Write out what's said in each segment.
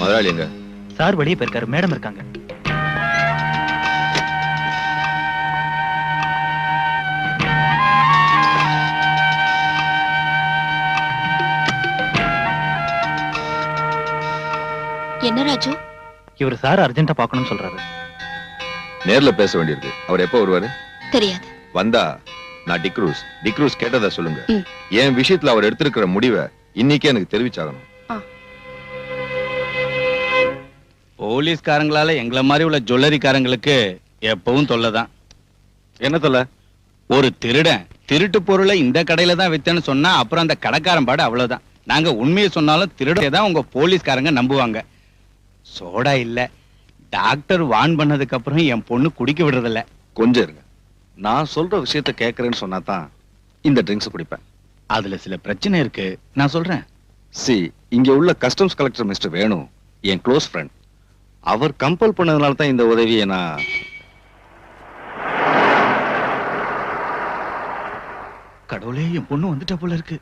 முதலாளி எங்க? சார் வெளியே போயிருக்காரு, மேடம் இருக்காங்க. என்ன ராஜு? இவர் சார் அர்ஜென்ட்டா பார்க்கணும்னு சொல்றாரு. நேர்ல பேச வேண்டியிருக்கு. அவர் எப்போ வருவாரு? தெரியாது. வந்தா நான் டிக்ரூஸ் கேட்டதா சொல்லுங்க. என் விஷயத்துல அவர் எடுத்திருக்கிற முடிவை இன்னைக்கே எனக்கு தெரிவிச்சாகணும். போலீஸ்காரங்களால எங்களை மாதிரி உள்ள ஜுவல்லரிக்காரங்களுக்கு எப்பவும் தொல்லைதான். என்ன தொல்லை? ஒரு திருடன் திருட்டு பொருளை இந்த கடையில தான் வித்தேன்னு சொன்னா அப்புறம் அந்த கடைக்காரன் பாடு அவ்வளவுதான். நாங்க உண்மையை சொன்னாலும் திருடே தான் உங்க போலீஸ்காரங்க நம்புவாங்க. சோடா இல்ல, டாக்டர் வான் பண்ணதுக்கு அப்புறம் என் பொண்ணு குடிக்க விடுறதில்ல. கொஞ்சம் இருங்க, நான் சொல்ற விஷயத்த கேட்கறேன்னு சொன்னா தான் இந்த ட்ரிங்க்ஸ் குடிப்பேன். அதுல சில பிரச்சனை இருக்கு, நான் சொல்றேன். இங்க உள்ள கஸ்டம்ஸ் கலெக்டர் மிஸ்டர் வேணு என் க்ளோஸ் ஃப்ரெண்ட். அவர் கம்பல் பண்ணதுனால தான் இந்த உதவியை நான். கடவுளே, என் பொண்ணு வந்துட்ட போல இருக்கு.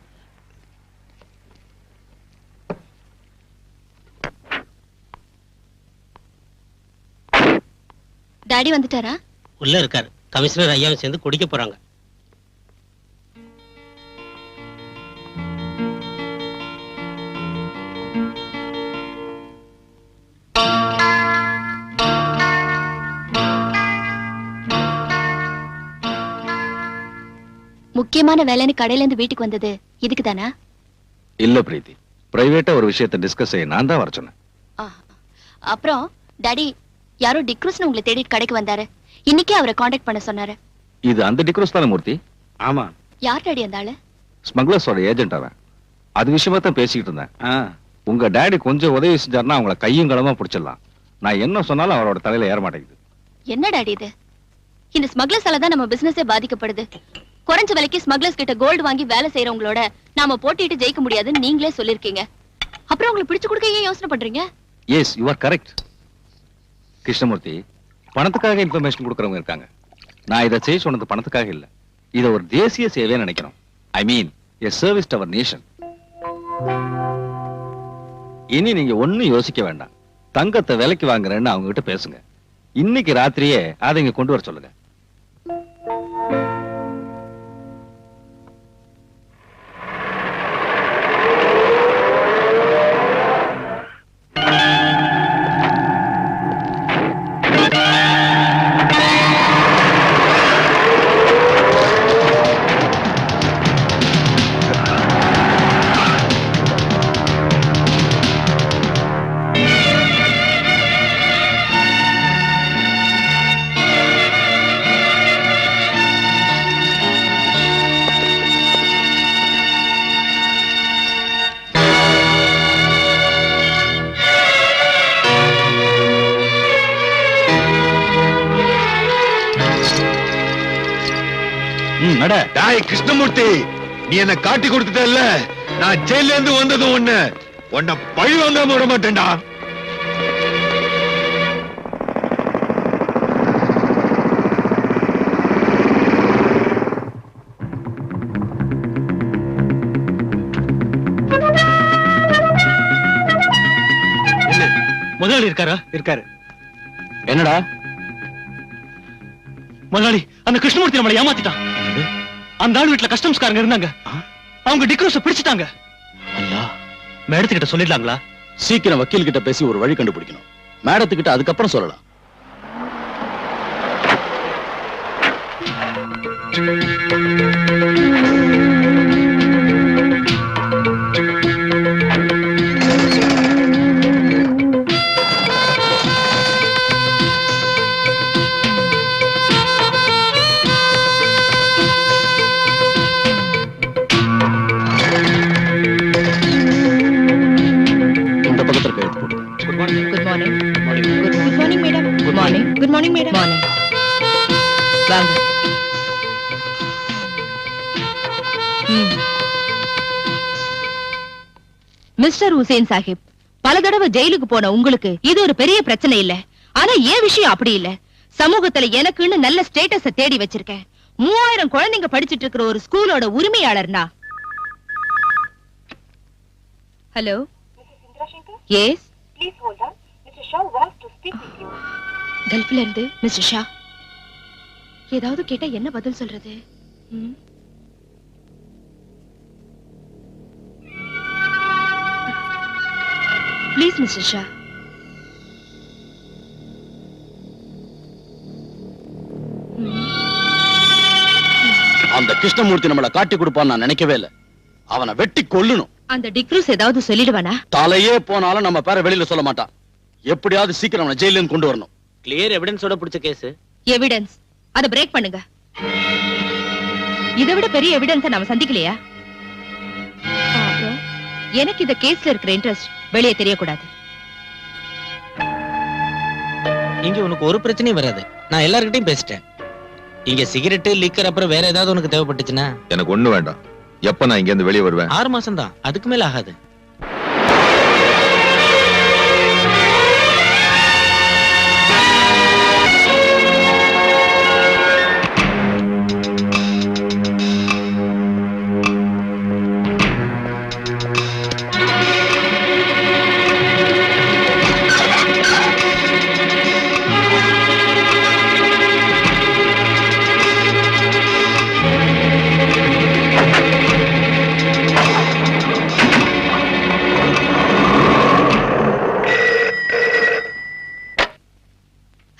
டாடி வந்துட்டாரா? உள்ள இருக்காரு. கமிஷனர் ஐயாவும் சேர்ந்து குடிக்க போறாங்க. முக்கியமான வேலைன்னு கடையில இருந்து வீட்டுக்கு வந்தது இதுக்கு தானா? இல்ல பிரீத்தி, பிரைவேட்டா ஒரு விஷயத்தை டிஸ்கஸ் செய்ய நான் தான் வர சொன்னேன். அப்புறம் டாடி, யாரோ டிக்ரூஸ்னு உங்களை தேடி கடைக்கு வந்தாரு. இன்னைக்கே அவரை காண்டாக்ட் பண்ண சொன்னாரு. இது அந்த டிக்ரூஸ் தானே மூர்த்தி? ஆமா. யார் டாடி அந்த ஆளு? ஸ்மக்லர்ஸோட ஏஜென்ட் அவன். அது விஷயமா தான் பேசிக்கிட்டு இருந்தேன். உங்க டாடி கொஞ்சம் உதவி செஞ்சாருன்னா அவங்கள கையும் களமா பிடிச்சிடலாம். நான் என்ன சொன்னாலும் அவரோட தலையில ஏற மாட்டேங்குது. என்ன டாடி இது? இந்த ஸ்மக்லர்ஸால தான் நம்ம பிசினஸே பாதிக்கப்படுது. குறைஞ்ச விலைக்கு ஸ்மக்லர்ஸ் கிட்ட கோல்டு வாங்கி வேலை செய்யறவங்களோட நாம போட்டிட்டு ஜெயிக்க முடியாதுன்னு நீங்களே சொல்லிருக்கீங்க. அப்புறம் உங்களுக்கு பிடிச்சு கொடுக்க ஏன் யோசனை பண்றீங்க? Yes, you are correct. Krishnamurthy, பணத்துக்காக இன்ஃபர்மேஷன் கொடுக்கறவங்க இருக்காங்க. நான் இதை செய்ய சொன்னது பணத்துக்காக இல்ல. இதை ஒரு தேசிய சேவையை நினைக்கிறோம். I mean a service to our nation. இனி நீங்க ஒண்ணும் யோசிக்க வேண்டாம். தங்கத்தை விலைக்கு வாங்குறேன்னு அவங்க கிட்ட பேசுங்க. இன்னைக்கு ராத்திரியே அதை இங்க கொண்டு வர சொல்லுங்க. கிருஷ்ணமூர்த்தி, நீ என்ன காட்டி கொடுத்துட்டல்ல, நான் ஜெயில இருந்து வந்ததும் உன்னை பழி வாங்காம விட மாட்டேன்டா. முதலாளி இருக்காரா? இருக்காரு. என்னடா முதலாளி, அந்த கிருஷ்ணமூர்த்தி நம்மளை ஏமாத்திட்டான். அந்த ஆள் வீட்டுல கஸ்டம்ஸ்காரங்க இருந்தாங்க. அவங்க டிக்ரூஸ பிடிச்சிட்டாங்க. மேடத்துக்கிட்ட சொல்லிடலாங்களா? சீக்கிரம் வக்கீல் கிட்ட பேசி ஒரு வழி கண்டுபிடிக்கணும். மேடத்துக்கிட்ட அதுக்கப்புறம் சொல்லலாம். மிஸ்டர் ஹுசேன் சாஹிப், பல தடவை ஜெயிலுக்கு போன உங்களுக்கு இது ஒரு பெரிய பிரச்சனை இல்ல. ஆனா ஏன் விஷயம் அப்படி இல்ல. சமூகத்துல எனக்குன்னு நல்ல ஸ்டேட்டஸ தேடி வச்சிருக்கேன். 3000 குழந்தைங்க படிச்சிட்டு இருக்கிற ஒரு ஸ்கூலோட உரிமையாளர்னா. Hello, yes, Please hold on. Mr. Shah wants to speak with you. கல்ஃப்ல இருந்து மிஸ்டர் ஷா. ஏதாவது கேட்டா என்ன பதில் சொல்றது? Please mister Shah. அந்த கிருஷ்ணமூர்த்தி நம்மள காட்டி கொடுப்பான்னு நான் நினைக்கவே இல்ல. அவனை வெட்டி கொல்லணும். அந்த டிக்ரூஸ் ஏதாவது சொல்லிடுவானா? தலையே போனாலும் நம்ம பேரை வெளியில சொல்ல மாட்டான். எப்படியாவது சீக்கிரம் அவனை ஜெயில இருந்து கொண்டு வரணும். கிளியர் எவிடன்ஸோட பிடிச்ச கேஸ். எவிடன்ஸ் அத பிரேக் பண்ணுங்க. இதை விட பெரிய எவிடன்ஸை நாம சந்திக்கலையா? அப்புறம் எனக்கு இந்த கேஸ்ல இருக்கிற இன்ட்ரெஸ்ட் வெளியே தெரியக்கூடாது. இங்க உனக்கு ஒரு பிரச்சனையும் வராது. நான் எல்லார்கிட்டயும் பேசிட்டேன். இங்க சிகரெட் லிக்கர் அப்புறம் வேற ஏதாவது உனக்கு தேவைப்பட்டுச்சுன்னா எனக்கு ஒண்ணு வேண்டாம். எப்ப நான் இங்க இருந்து வெளியே வருவேன்? 6 மாசம் தான், அதுக்கு மேல ஆகாது.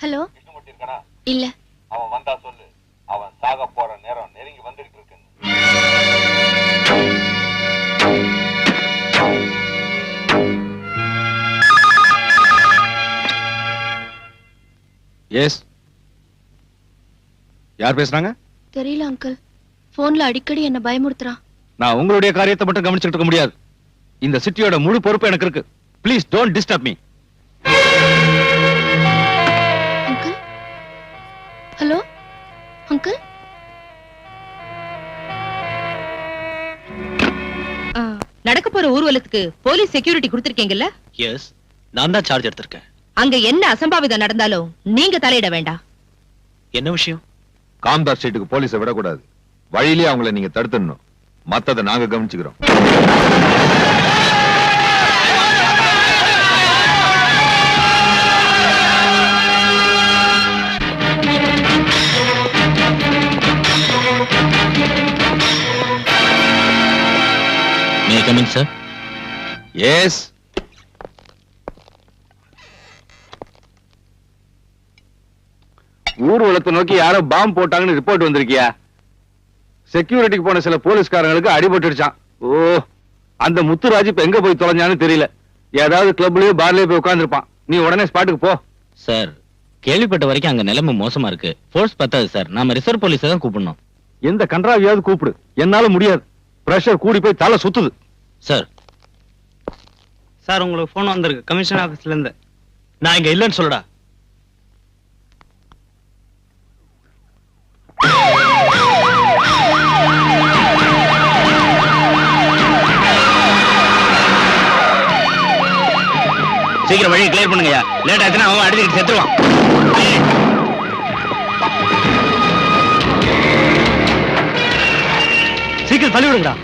ஹலோ, இல்ல அவன் வந்தா சொல்லு. அவன் சாக போற நேரம் நெருங்கி வந்துட்டு இருக்கு. எஸ், யார் பேசுறாங்க? தெரியல அங்கிள். போன்ல அடிக்கடி என்ன பயமுறுத்துறான். நான் உங்களுடைய காரியத்தை மட்டும் கவனிச்சுட்டு இருக்க முடியாது. இந்த சிட்டியோட முழு பொறுப்பு எனக்கு இருக்கு. Please don't disturb me. Uncle, hello uncle. நடக்க போற ஊர்வலத்துக்கு போலீஸ் செக்யூரிட்டி கொடுத்திருக்கீங்கல்ல? எஸ், நான் தான் சார்ஜ் எடுத்திருக்கேன். அங்க என்ன அசம்பாவிதம் நடந்தாலும் நீங்க தலையிட வேண்டாம். என்ன விஷயம்? காம்தார் ஸ்ட்ரீட்டுக்கு போலீஸை விடக்கூடாது. வழியிலே அவங்கள நீங்க தடுத்துடணும். மத்ததை நாங்க கவனிச்சுக்கிறோம். May I come in, sir? Yes. ஊர்வலத்தை நோக்கி யாரோ பாம்பு போட்டாங்கன்னு ரிப்போர்ட் வந்திருக்கியா? செக்யூரிட்டிக்கு போன சில போலீஸ்காரங்களுக்கு அடிபட்டுடுச்சான். ஓ, அந்த முத்துராஜ் இப்ப எங்க போய் தொலைஞ்சான்னு தெரியல. ஏதாவது கிளப்லயோ பார்லயோ போய் உட்கார்ந்துருப்பான். நீ உடனே ஸ்பாட்டுக்கு போ. சார், கேள்விப்பட்ட வரைக்கும் அங்க நிலைமை மோசமா இருக்கு. ஃபோர்ஸ் பத்தாது சார். நாம ரிசர்வ் போலீஸை தான் கூப்பிடணும். எந்த கன்றாவியாவது கூப்பிடு. என்னால முடியாது. பிரஷர் கூடி போய் தலை சுத்துது. சார், சார் உங்களுக்கு போன் வந்திருக்கு கமிஷன் ஆபீஸ்ல இருந்து. நான் இங்க இல்லைன்னு சொல்லடா. சீக்கிரம் வழியை கிளியர் பண்ணுங்கயா. லேட் ஆச்சுன்னா அவன் அடிச்சுட்டு செத்துருவான். சீக்கிரம் தள்ளி விடுங்கடா.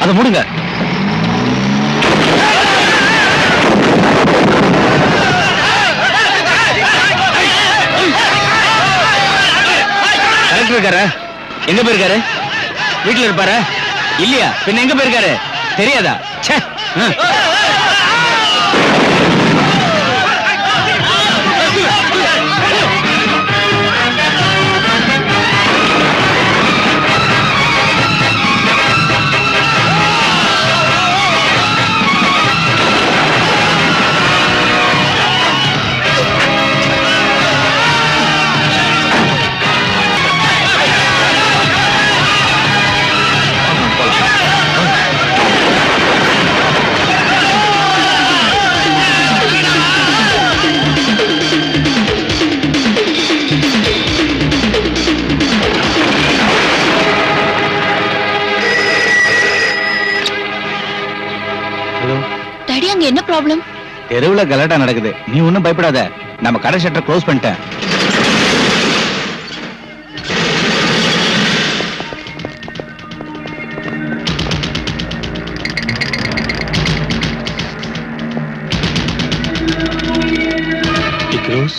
அதை மூடுங்க. கலெக்டர் இருக்காரு. எங்க போயிருக்காரு? வீட்டுல இருப்பாரு இல்லையா? பின்ன எங்க போயிருக்காரு தெரியாதா? ச்சே. ஏன் அங்க என்ன ப்ராப்ளம்? தெருவுல கலாட்டா நடக்குது. நீ ஒண்ணும் பயப்படாத. நம்ம கடை ஷட்டர் க்ளோஸ் பண்ணிட்டேன். டிக்ரோஸ்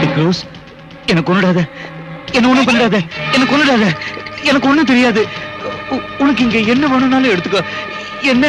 டிக்ரோஸ் எனக்கு ஒண்ணுடாத, என்ன ஒண்ணும் பண்ணாத, எனக்கு ஒண்ணுடாத, எனக்கு ஒண்ணும் தெரியாது. உனக்கு இங்க என்ன வேணும்னாலும் எடுத்துக்கோ. என்ன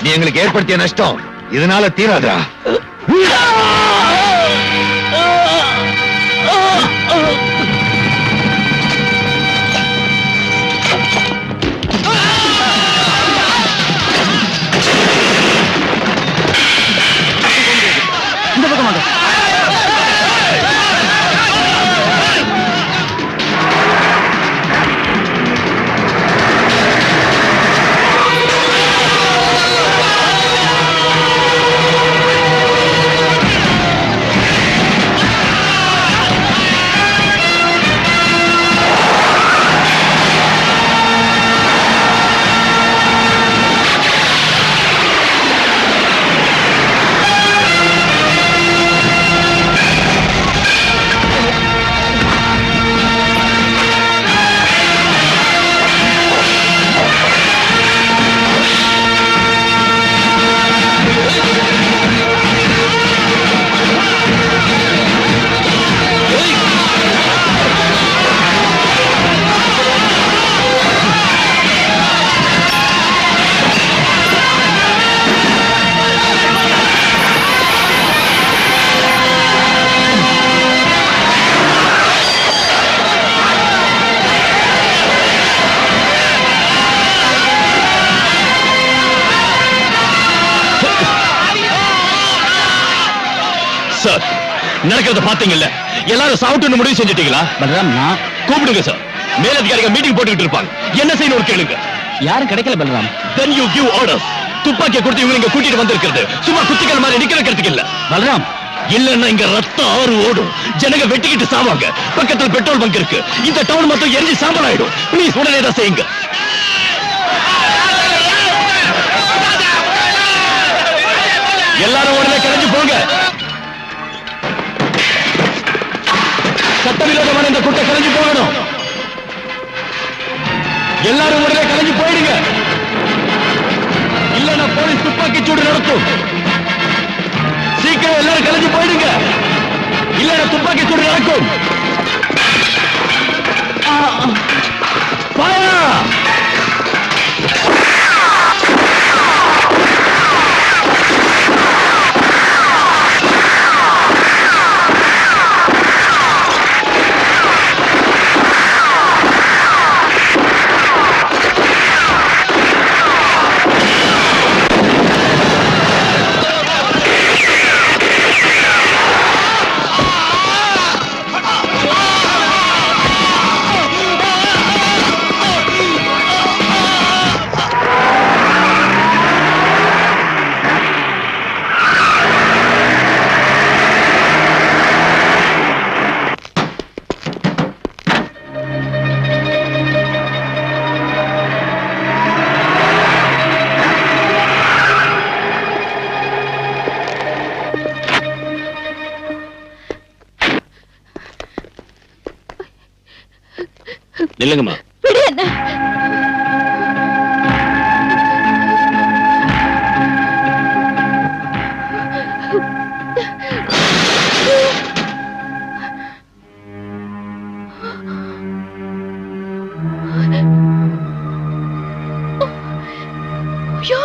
நீ எங்களுக்கு ஏற்படுத்திய நஷ்டம் இதனால தீராதா? இந்த பக்கமாக சார், நடக்கிறத பாத்தீங்கல்ல, எல்லாரும் சாப்பிட்டு முடிவு செஞ்சுட்டீங்களா? பலராம், நான் கூப்பிடுங்க சார். மேலதிகாரிகள் மீட்டிங் போட்டுக்கிட்டு இருப்பாங்க. என்ன செய்யணும் ஒரு கேளுங்க. யாரும் கிடைக்கல Balram. Then you give orders. துப்பாக்கியை கொடுத்து இவங்க இங்க கூட்டிட்டு வந்திருக்கிறது சும்மா குத்திகள் மாதிரி நிக்க வைக்கிறதுக்கு இல்ல. பலராம், இல்லன்னா இங்க ரத்தம் ஆறு ஓடும், ஜனங்க வெட்டிக்கிட்டு சாவாங்க. பக்கத்துல பெட்ரோல் பங்க் இருக்கு, இந்த டவுன் மொத்தம் எரிஞ்சு சாம்பல் ஆயிடும். ப்ளீஸ் உடனே தான் செய்யுங்க. எல்லாரும் உடனே கிளம்பி போங்க. சட்டவிரோதமான இந்த கூட்டம் கிளம்பி போகணும். எல்லாரும் உடனே கிளம்பி போயிடுங்க. இல்லன்னா போலீஸ் துப்பாக்கி சூடு நடத்தும். சீக்கிரம் எல்லாரும் கிளம்பி போயிடுங்க. இல்லன்னா துப்பாக்கி சூடு நடக்கும். நில்லுங்கம்மா. விடு என்ன. ஐயோ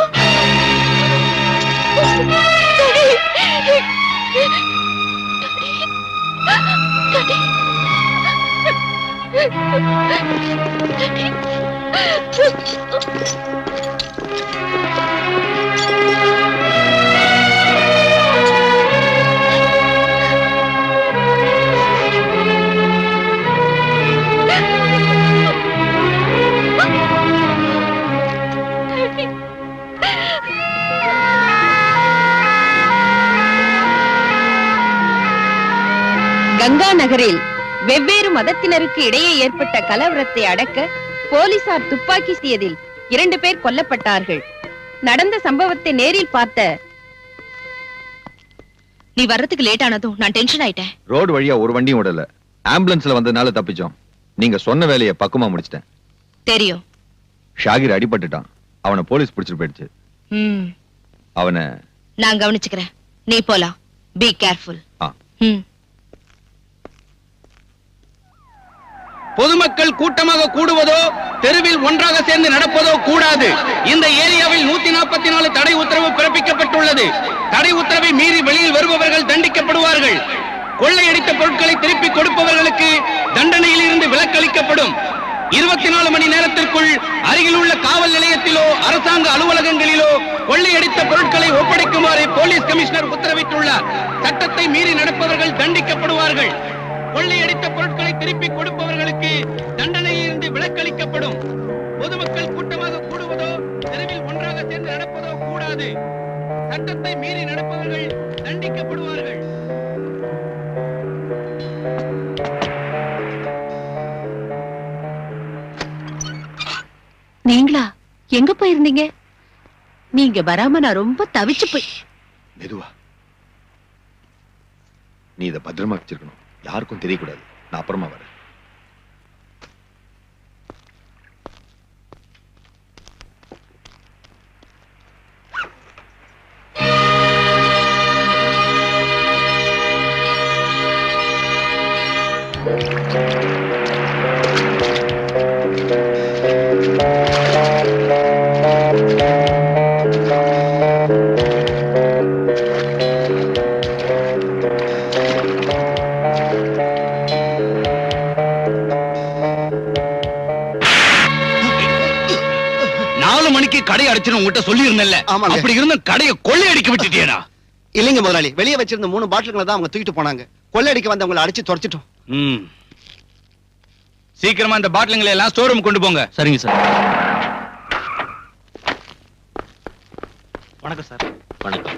கங்கா நகரில் வெவ்வேறு மதத்தினருக்கு இடையே ஏற்பட்ட கலவரத்தை அடக்க போலீசார் துப்பாக்கி வீசியதில் 2 பேர் கொல்லப்பட்டார்கள். நடந்த சம்பவத்தை நேரில் பார்த்த நீ வர்றதுக்கு லேட் ஆனதும் நான் டென்ஷன் ஆயிட்டேன். ரோடு வழியா ஒரு வண்டியும் விடல. ஆம்புலன்ஸ்ல வந்ததுனால தப்பிச்சோம். நீங்க சொன்ன வேலையை பக்குவமா முடிச்சிட்டேன். தெரியும். ஷாகிர் அடிபட்டுட்டான். அவனை போலீஸ் பிடிச்சிட்டு போயிடுச்சு. அவனை நான் கவனிச்சுக்கிறேன். நீ போலாம். Be careful. பொதுமக்கள் கூட்டமாக கூடுவதோ தெருவில் ஒன்றாக சேர்ந்து நடப்பதோ கூடாது. இந்த ஏரியாவில் 144 தடை உத்தரவு பிறப்பிக்கப்பட்டுள்ளது. தடை உத்தரவை மீறி வெளியில் வருபவர்கள் தண்டிக்கப்படுவார்கள். கொள்ளையடித்த பொருட்களை திருப்பி கொடுப்பவர்களுக்கு தண்டனையில் இருந்து விலக்களிக்கப்படும். 24 மணி நேரத்திற்குள் அருகில் உள்ள காவல் நிலையத்திலோ அரசாங்க அலுவலகங்களிலோ கொள்ளையடித்த பொருட்களை ஒப்படைக்குமாறு போலீஸ் கமிஷனர் உத்தரவிட்டுள்ளார். சட்டத்தை மீறி நடப்பவர்கள் தண்டிக்கப்படுவார்கள். கொள்ளையடித்த பொருட்களை திருப்பி கொடுப்பவர்களுக்கு தண்டனையில் இருந்து விலக்களிக்கப்படும். பொதுமக்கள் கூட்டமாக கூடுவதோ தெருவில் ஒன்றாக சேர்ந்து நடப்பதோ கூடாது. சட்டத்தை மீறி நடப்பவர்கள் தண்டிக்கப்படுவார்கள். நீங்களா எங்க போயிருந்தீங்க? நீங்க வராம நான் ரொம்ப தவிச்சு போய். மெதுவா. நீ இதை பத்திரமா வச்சிருக்கணும். யாருக்கும் தெரியக்கூடாது. நான் அப்புறமா வரேன். கடை அடிச்சு உங்ககிட்ட சொல்லி இருந்தேன்ல. அப்படி இருந்த கடையை கொள்ளையடிக்க விட்டுட்டேனா? இல்லைங்க முதலாளி, வெளியே வச்சிருந்த 3 பாட்டில்களை தான் அவங்க தூக்கிட்டு போனாங்க. கொள்ளையடிக்க வந்தவங்களை அடிச்சு துரத்திட்டோம். சீக்கிரமா இந்த பாட்டில்களை எல்லாம் ஸ்டோர் ரூம் கொண்டு போங்க. சரிங்க சார். வணக்கம் சார். வணக்கம்.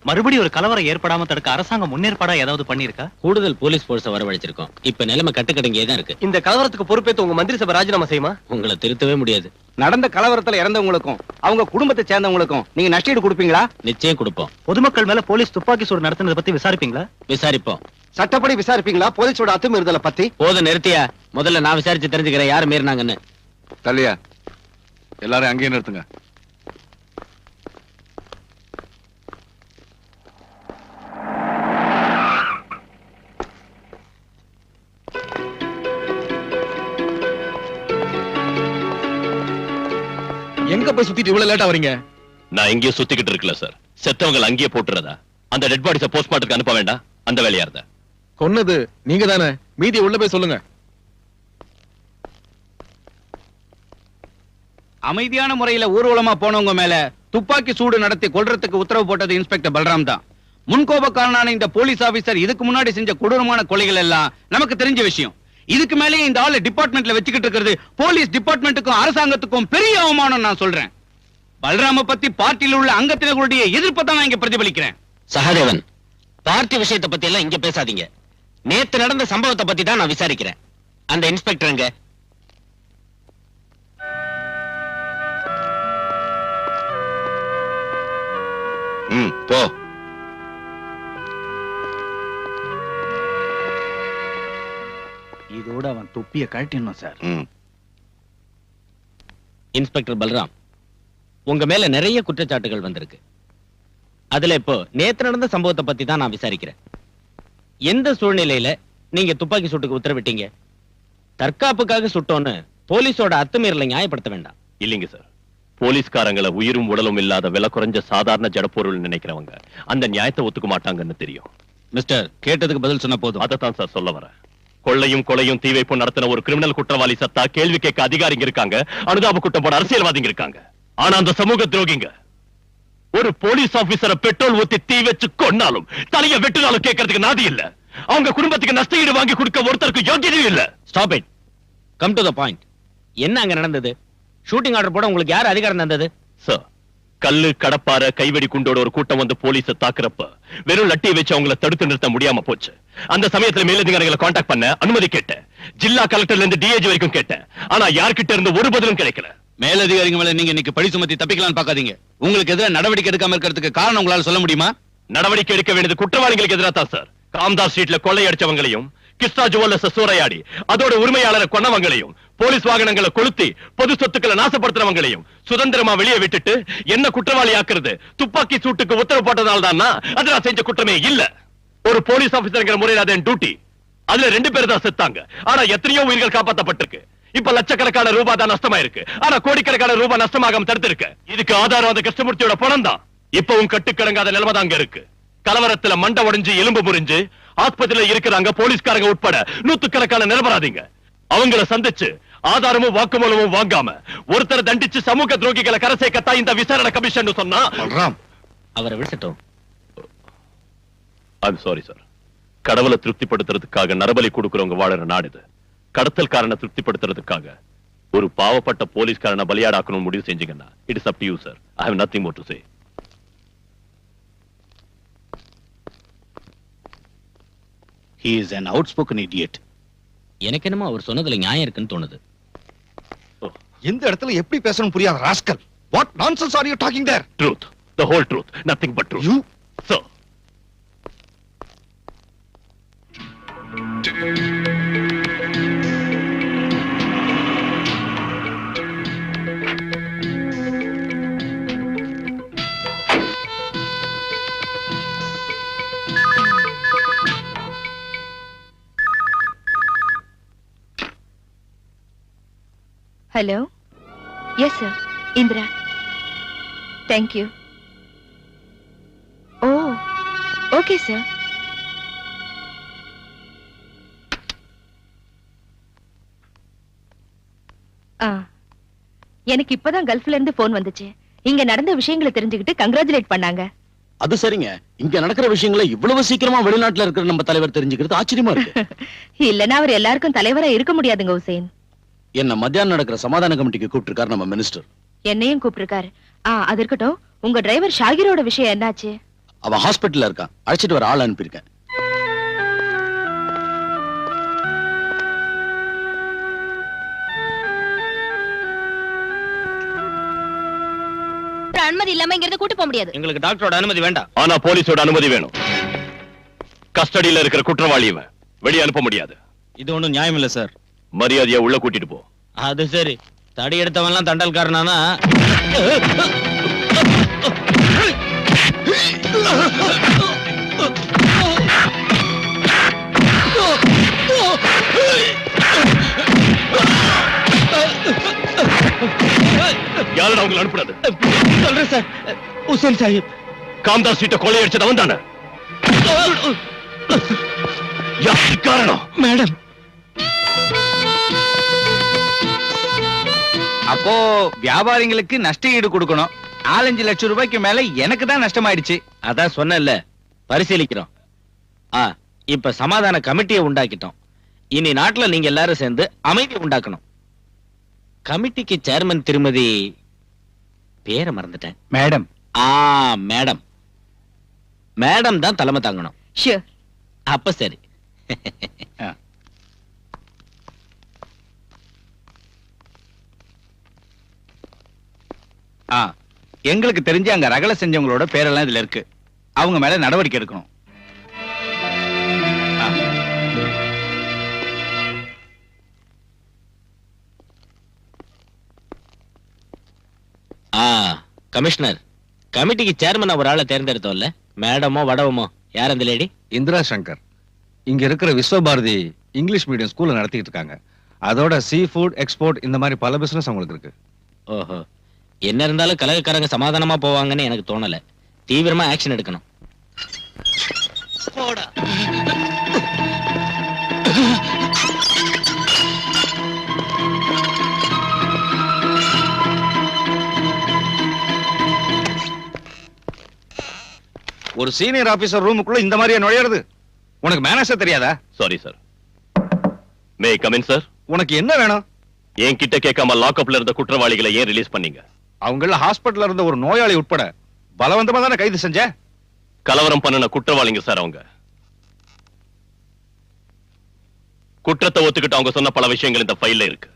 மறுபடியும் ஒரு கலவரம் ஏற்படாம தடுக்க அரசாங்கம் முன்னேற்பாடா ஏதாவது பண்ணிருக்கா? கூடுதல் போலீஸ் போர்ஸை வரவழைச்சிருக்கோம். இப்ப நிலைமை கட்டுக்கடங்கே தான் இருக்கு. இந்த கலவரத்துக்கு பொறுப்பேற்று உங்க மந்திரி சபை ராஜினாமா செய்யுமா? உங்களை திருத்தவே முடியாது. நடந்த கலவரத்துல இறந்தவங்களுக்கும் அவங்க குடும்பத்தை சேர்ந்தவங்களுக்கும் நீங்க நஷ்டஈடு கொடுப்பீங்களா? நிச்சயம் கொடுப்போம். பொதுமக்கள் மேல போலீஸ் துப்பாக்கி சூடு நடத்துனதை பத்தி விசாரிப்பீங்களா? விசாரிப்போம். சட்டப்படி விசாரிப்பீங்களா போலீஸோட அத்துமீறுதலை பத்தி? போத நிறுத்தியா, முதல்ல நான் விசாரிச்சு தெரிஞ்சுக்கிறேன் யாரு மீறினாங்கன்னு. தள்ளியா எல்லாரும் அங்கேயே நிறுத்துங்க. எங்க போய் சுத்திட்டு இவ்வளவு லேட்டா வரீங்க? நான் எங்கேயோ சுத்திக்கிட்டு இருக்கல சார். செத்தவங்க அங்கேயே போட்டுறதா? அந்த டெட் பாடிஸ போஸ்ட்மார்ட்டத்துக்கு அனுப்ப வேண்டாம்? அந்த வேலையா இருந்தா கொன்னது நீங்க தானே? மீதி உள்ள போய் சொல்லுங்க. அமைதியான முறையில ஊர்வலமா போனவங்க மேல துப்பாக்கி சூடு நடத்தி கொல்றதுக்கு உத்தரவு போட்டது இன்ஸ்பெக்டர் பல்ராம் தான். முன்கோபக்காரனான இந்த போலீஸ் ஆபீசர் இதுக்கு முன்னாடி செஞ்ச கொடூரமான கொலைகள் எல்லாம் நமக்கு தெரிஞ்ச விஷயம். இதுக்கு மேலே இந்த ஆளு டிபார்ட்மெண்ட்ல வச்சுக்கிட்டு இருக்கிறது போலீஸ் டிபார்ட்மெண்ட்டுக்கும் அரசாங்கத்துக்கும் பெரிய அவமானம் நான் சொல்றேன். பல்ராம பத்தி பார்ட்டியில் உள்ள அங்கத்தினர்களுடைய எதிர்ப்பை தான் நான் இங்க பிரதிபலிக்கிறேன். சகாதேவன், பார்ட்டி விஷயத்தை பத்தி எல்லாம் இங்க பேசாதீங்க. நேத்து நடந்த சம்பவத்தை பத்தி தான் நான் விசாரிக்கிறேன். அந்த இன்ஸ்பெக்டர் எங்க? போ. இதோட அவன் தொப்பிய கழட்டிடணும் சார். இன்ஸ்பெக்டர் பல்ராம், உங்க மேல நிறைய குற்றச்சாட்டுகள் வந்திருக்கு. அதுல இப்போ நேத்து நடந்த சம்பவத்தை பத்தி தான் நான் விசாரிக்கிறேன். எந்த சூழ்நிலையில நீங்க துப்பாக்கி சூட்டுக்கு உத்தரவிட்டீங்க? தற்காப்புக்காக சுட்டோன்னு போலீஸோட அத்துமீறலை நியாயப்படுத்த வேண்டாம். இல்லைங்க சார், போலீஸ்காரங்களை உயிரும் உடலும் இல்லாத விலை குறைஞ்ச சாதாரண ஜடப்பொருள் நினைக்கிறவங்க அந்த நியாயத்தை ஒத்துக்க மாட்டாங்கன்னு தெரியும். மிஸ்டர், கேட்டதுக்கு பதில் சொன்ன போதும். அதைத்தான் சார் சொல்ல வரேன். கொள்ளையும் கொலையும் தீ வைப்பும் நடத்தின ஒரு கிரிமினல் குற்றவாளி சத்தா கேள்வி கேட்க அதிகாரிங்க இருக்காங்க, அனுதாப குற்றம் போட அரசியல்வாதிங்க இருக்காங்க. ஆனா அந்த சமூக துரோகிங்க ஒரு போலீஸ் ஆபீசரை பெட்ரோல் ஊத்தி தீ வச்சு கொன்னாலும் தலைய வெட்டினாலும் கேட்கறதுக்கு நாதி இல்ல. அவங்க குடும்பத்துக்கு நஷ்ட ஈடு வாங்கி கொடுக்க ஒருத்தருக்கு யோகியதையும் இல்ல. Stop it. Come to the point. என்ன அங்க நடந்தது? ஷூட்டிங் ஆர்டர் போட உங்களுக்கு யார் அதிகாரம் தந்தது? சார், கல்லு கடப்பார கைவெடி குண்டோட ஒரு கூட்டம் வந்து போலீஸை தாக்குறப்ப வெறும் லட்டியை வச்சு அவங்கள தடுத்து நிறுத்த முடியாம போச்சு. அந்த சமயத்துல மேலதிகாரிகளை காண்டாக்ட் பண்ண அனுமதி கேட்டேன். ஜில்லா கலெக்டர்ல இருந்து டிஐஜி வரைக்கும் கேட்டேன். ஆனா யார்கிட்ட இருந்து ஒரு பதிலும் கிடைக்கல. மேலதிகாரிங்க மேல நீங்க இன்னைக்கு பழி சுமத்தி தப்பிக்கலாம்னு பாக்காதீங்க. உங்களுக்கு எதிராக நடவடிக்கை எடுக்காம இருக்கிறதுக்கு காரணம் உங்களால சொல்ல முடியுமா? நடவடிக்கை எடுக்க வேண்டியது குற்றவாளிகளுக்கு எதிராக தான் சார். காம்தாஸ் ஸ்ட்ரீட்ல கொள்ளையடிச்சவங்களையும், கிருஷ்ணா ஜுவல்லர்ஸ் சூறையாடி அதோட உரிமையாளரை கொன்னவங்களையும், போலீஸ் வாகனங்களை கொளுத்தி பொது சொத்துக்களை நாசப்படுத்துறவங்களையும் சுதந்திரமா வெளியே விட்டுட்டு என்ன குற்றவாளி ஆக்குறது துப்பாக்கி சூட்டுக்கு உத்தரவு போட்டதால் தான் அது நான் செஞ்ச குற்றமே இல்ல. ஒரு போலீஸ் ஆபீசர்ங்கிற முறையில் அதன் டியூட்டி. அதுல 2 பேர் தான் செத்தாங்க. ஆனா எத்தனையோ உயிர்கள் காப்பாற்றப்பட்டிருக்கு. இப்ப லட்சக்கணக்கான ரூபாய் தான் நஷ்டமாயிருக்கு. ஆனா கோடிக்கணக்கான ரூபாய் நஷ்டமாகாம தடுத்திருக்கு. இதுக்கு ஆதாரம் அந்த கிருஷ்ணமூர்த்தியோட பணம் தான். இப்பவும் கட்டுக்கடங்காத நிலைமை தான் அங்க இருக்கு. கலவரத்துல மண்டை உடைஞ்சு எலும்பு முறிஞ்சு ஆஸ்பத்திரியில இருக்கிறாங்க போலீஸ்காரங்க உட்பட நூத்துக்கணக்கான நிரபராதிங்க. அவங்கள சந்திச்சு ஆதாரமும் வாக்குமூலமும் வாங்காம ஒருத்தரை தண்டிச்சு சமூக துரோகிகளை கரை சேர்க்கத்தான் இந்த விசாரணை கமிஷன் சொன்னா அவரை விடுசட்டும். I'm sorry sir. கடவுளை திருப்திப்படுத்துறதுக்காக நரபலி கொடுக்கிறவங்க வாழற நாடு இது. கடத்தல்காரனை திருப்திப்படுத்துறதுக்காக ஒரு பாவப்பட்ட போலீஸ்காரனை பலியாடாக்கணும் முடிவு செஞ்சீங்கன்னா it is up to you sir. I have nothing more to say. He is an outspoken idiot. எனக்கு என்னமோ அவர் சொன்னதுல நியாயம் இருக்குன்னு தோணுது. எந்த இடத்துல எப்படி பேசணும் புரியாத rascal. What nonsense are you talking there? Truth, the whole truth, nothing but truth. You, sir. Hello? Yes, sir. Indra. Thank you. Oh, okay, sir. எனக்கு இப்பதான் கல்ஃப்ல இருந்து போன் வந்துச்சு. இங்க நடந்த விஷயங்களை தெரிஞ்சுக்கிட்டு கங்க்ராச்சுலேட் பண்ணாங்க. அது சரிங்க. இங்க நடக்கிற விஷயங்களை இவ்வளவு சீக்கிரமா வெளிநாட்டுல இருக்கிற நம்ம தலைவர் தெரிஞ்சுக்கிறது ஆச்சரியமா இருக்கு. இல்லன்னா அவர் எல்லாருக்கும் தலைவரா இருக்க முடியாதுங்க ஹுசேன். என்ன மத்தியானம் நடக்கிற சமாதான கமிட்டிக்கு கூப்பிட்டிருக்காரு நம்ம மினிஸ்டர். என்னையும் கூப்பிட்டிருக்காரு. அது இருக்கட்டும், உங்க டிரைவர் ஷாகிரோட விஷயம் என்னாச்சு? அவன் ஹாஸ்பிட்டல்ல இருக்கான். அழைச்சிட்டு வர ஆள் அனுப்பியிருக்கேன். அனுமதி இல்லாம இங்க இருந்து கூட்டி போக முடியாது. எங்களுக்கு டாக்டரோட அனுமதி வேண்டாம். ஆனா போலீஸோட அனுமதி வேணும். கஸ்டடியில இருக்கிற குற்றவாளியை வெளியே அனுப்ப முடியாது. இது ஒண்ணும் நியாயம் இல்ல சார். மரியாதையா உள்ள கூட்டிட்டு போ. அது சரி. தடி எடுத்தவன்லாம் தண்டல்காரனானா? யாரும் அவங்களை அனுப்புறது? சொல்றேன் சார். ஹுசேன் சாஹிப் காம்தாஸ் ஸ்ட்ரீட்டை கொள்ளையடிச்சது அவன் தானே? யாருக்கு காரணம்? மேடம். அப்போ வியாபாரிகளுக்கு நஷ்ட ஈடு கொடுக்கணும். 4-5 லட்சம் ரூபாய்க்கு மேல எனக்கு தான் நஷ்டமாயிடுச்சு. அதான் சொன்னேன்ல, பரிசீலிக்கிறோம். இப்ப சமாதான கமிட்டியை உண்டாக்கிட்டோம். இனி நாட்டுல நீங்க எல்லாரும் சேர்ந்து அமைதி உண்டாக்கணும். கமிட்டிக்கு சேர்மன் திருமதி பேரை மறந்துட்டேன். மேடம். மேடம். மேடம் தான் தலைமை தாங்கணும். ஷூர். அப்ப சரி. எங்களுக்கு தெரிஞ்சு அங்க ரகலை செஞ்சவங்களோட பேரெல்லாம் இதுல இருக்கு. அவங்க மேல நடவடிக்கை எடுக்கணும். கமிஷனர், கமிட்டிக்கு சேர்மன் ஒரு ஆளை தேர்ந்தெடுத்தோம்ல, மேடமோ வடவமோ யார் அந்த லேடி? இந்திரா சங்கர். இங்க இருக்கிற விஸ்வபாரதி இங்கிலீஷ் மீடியம் ஸ்கூல்ல நடத்திட்டு இருக்காங்க. அதோட சீ ஃபுட் எக்ஸ்போர்ட் இந்த மாதிரி பல பிசினஸ் அவங்களுக்கு இருக்கு. ஓஹோ. என்ன இருந்தாலும் கலகக்காரங்க சமாதானமா போவாங்கன்னு எனக்கு தோணல. தீவிரமா ஆக்ஷன் எடுக்கணும். ஒரு சீனியர் ஆபீசர் ரூமுக்குள்ள இந்த மாதிரியா நுழையிறது? உனக்கு மேனேஜர் தெரியாதா? Sorry sir. May come in sir. உனக்கு என்ன வேணும்? என் கிட்ட கேட்காம லாக்அப்ல இருந்த குற்றவாளிகளை ஏன் ரிலீஸ் பண்ணீங்க? அவங்கள ஹாஸ்பிடல்ல இருந்த ஒரு நோயாளி உட்பட பலவந்தமா தானே கைது செஞ்ச? கலவரம் பண்ணின குற்றவாளிங்க சார் அவங்க. குற்றத்தை ஒத்துக்கிட்டு அவங்க சொன்ன பல விஷயங்கள் இந்த ஃபைல்ல இருக்கு.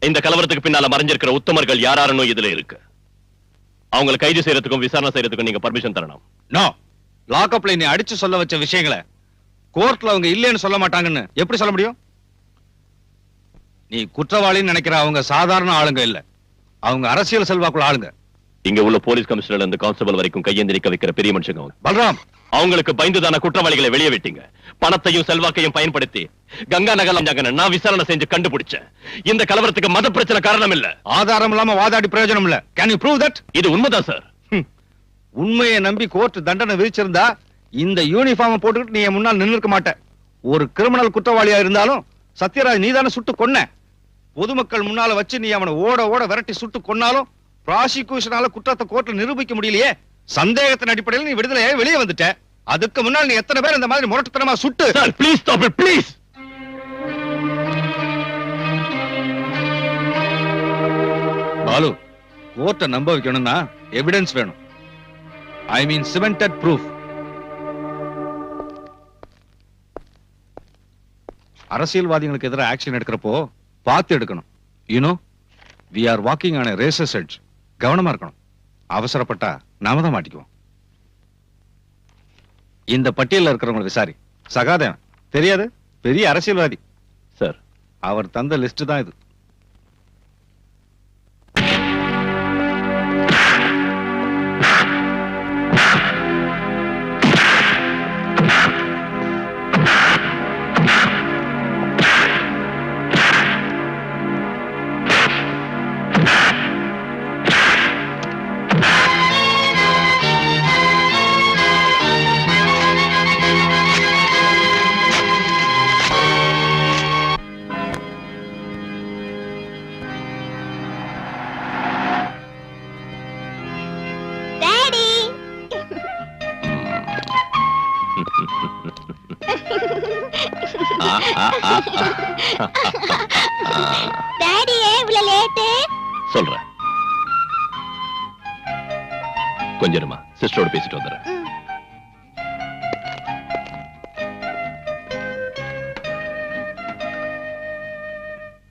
இந்த கலவரத்துக்கு பின்னால மறைஞ்சிருக்கிற உத்தமர்கள் யாராருன்னு இதுல இருக்கு. அவங்களை கைது செய்யறதுக்கும் விசாரணை செய்யறதுக்கும் நீங்க பர்மிஷன் தரணும். நோ. லாக்அப்ல நீ அடிச்சு சொல்ல வச்ச விஷயங்களை கோர்ட்ல அவங்க இல்லைன்னு சொல்ல மாட்டாங்கன்னு எப்படி சொல்ல முடியும்? நீ குற்றவாளின்னு நினைக்கிற அவங்க சாதாரண ஆளுங்க இல்ல. அவங்க அரசியல் செல்வாக்குள்ள ஆளுங்க. இங்க உள்ள போலீஸ் கமிஷனர் இருந்து கான்ஸ்டபிள் வரைக்கும் கையேந்தி நிக்க வைக்கிற பெரிய மனுஷங்க அவங்க. பல்ராம், அவங்களுக்கு பயந்துதான குற்றவாளிகளை வெளியே விட்டீங்க. பணத்தையும் செல்வாக்கையும் பயன்படுத்தி கங்கா நகர் நான் விசாரணை செஞ்சு கண்டுபிடிச்சேன். இந்த கலவரத்துக்கு மத பிரச்சனை காரணம் இல்ல. ஆதாரம் இல்லாம வாதாடி பிரயோஜனம் இல்ல. Can you prove that? இது உண்மைதான் சார். உண்மையை நம்பி கோர்ட் தண்டனை விதிச்சிருந்தா இந்த யூனிஃபார்ம் போட்டுக்கிட்டு நீ முன்னால் நின்று இருக்க மாட்ட. ஒரு கிரிமினல் குற்றவாளியா இருந்தாலும் சத்யராஜ் நீதானே சுட்டு கொன்ன. பொதுமக்கள் முன்னால வச்சு நீ அவனை ஓட ஓட விரட்டி சுட்டு கொன்னாலும் ப்ராசிக்யூஷனால குற்றத்தை கோர்ட்ல நிரூபிக்க முடியலையே. சந்தேகத்தின் அடிப்படையில் நீ விடுதலையாகி வெளியே வந்துட்ட. அதுக்கு முன்னால் நீ எத்தனை பேர் இந்த மாதிரி முரட்டுத்தனமா சுட்டு? Sir please stop it please. Balu, கோர்ட்டை நம்ப வைக்கணும்னா எவிடன்ஸ் வேணும். I mean cemented proof. அரசியல்வாதிகளுக்கு எதிராக ஆக்ஷன் எடுக்கிறப்போ பார்த்து எடுக்கணும். You know, we are walking on a razor's edge. கவனமா இருக்கணும். அவசரப்பட்டா நாம தான் மாட்டிக்குவோம். இந்த பட்டியல்ல இருக்கிறவங்க விசாரி. சகாதேவன் தெரியாது, பெரிய அரசியல்வாதி சார். அவர் தந்த லிஸ்ட் தான் இது. டாடி ஏன் இவ்வளவு லேட்? சொல்றேன், கொஞ்சமா சிஸ்டரோட பேசிட்டு வந்துடுறேன்.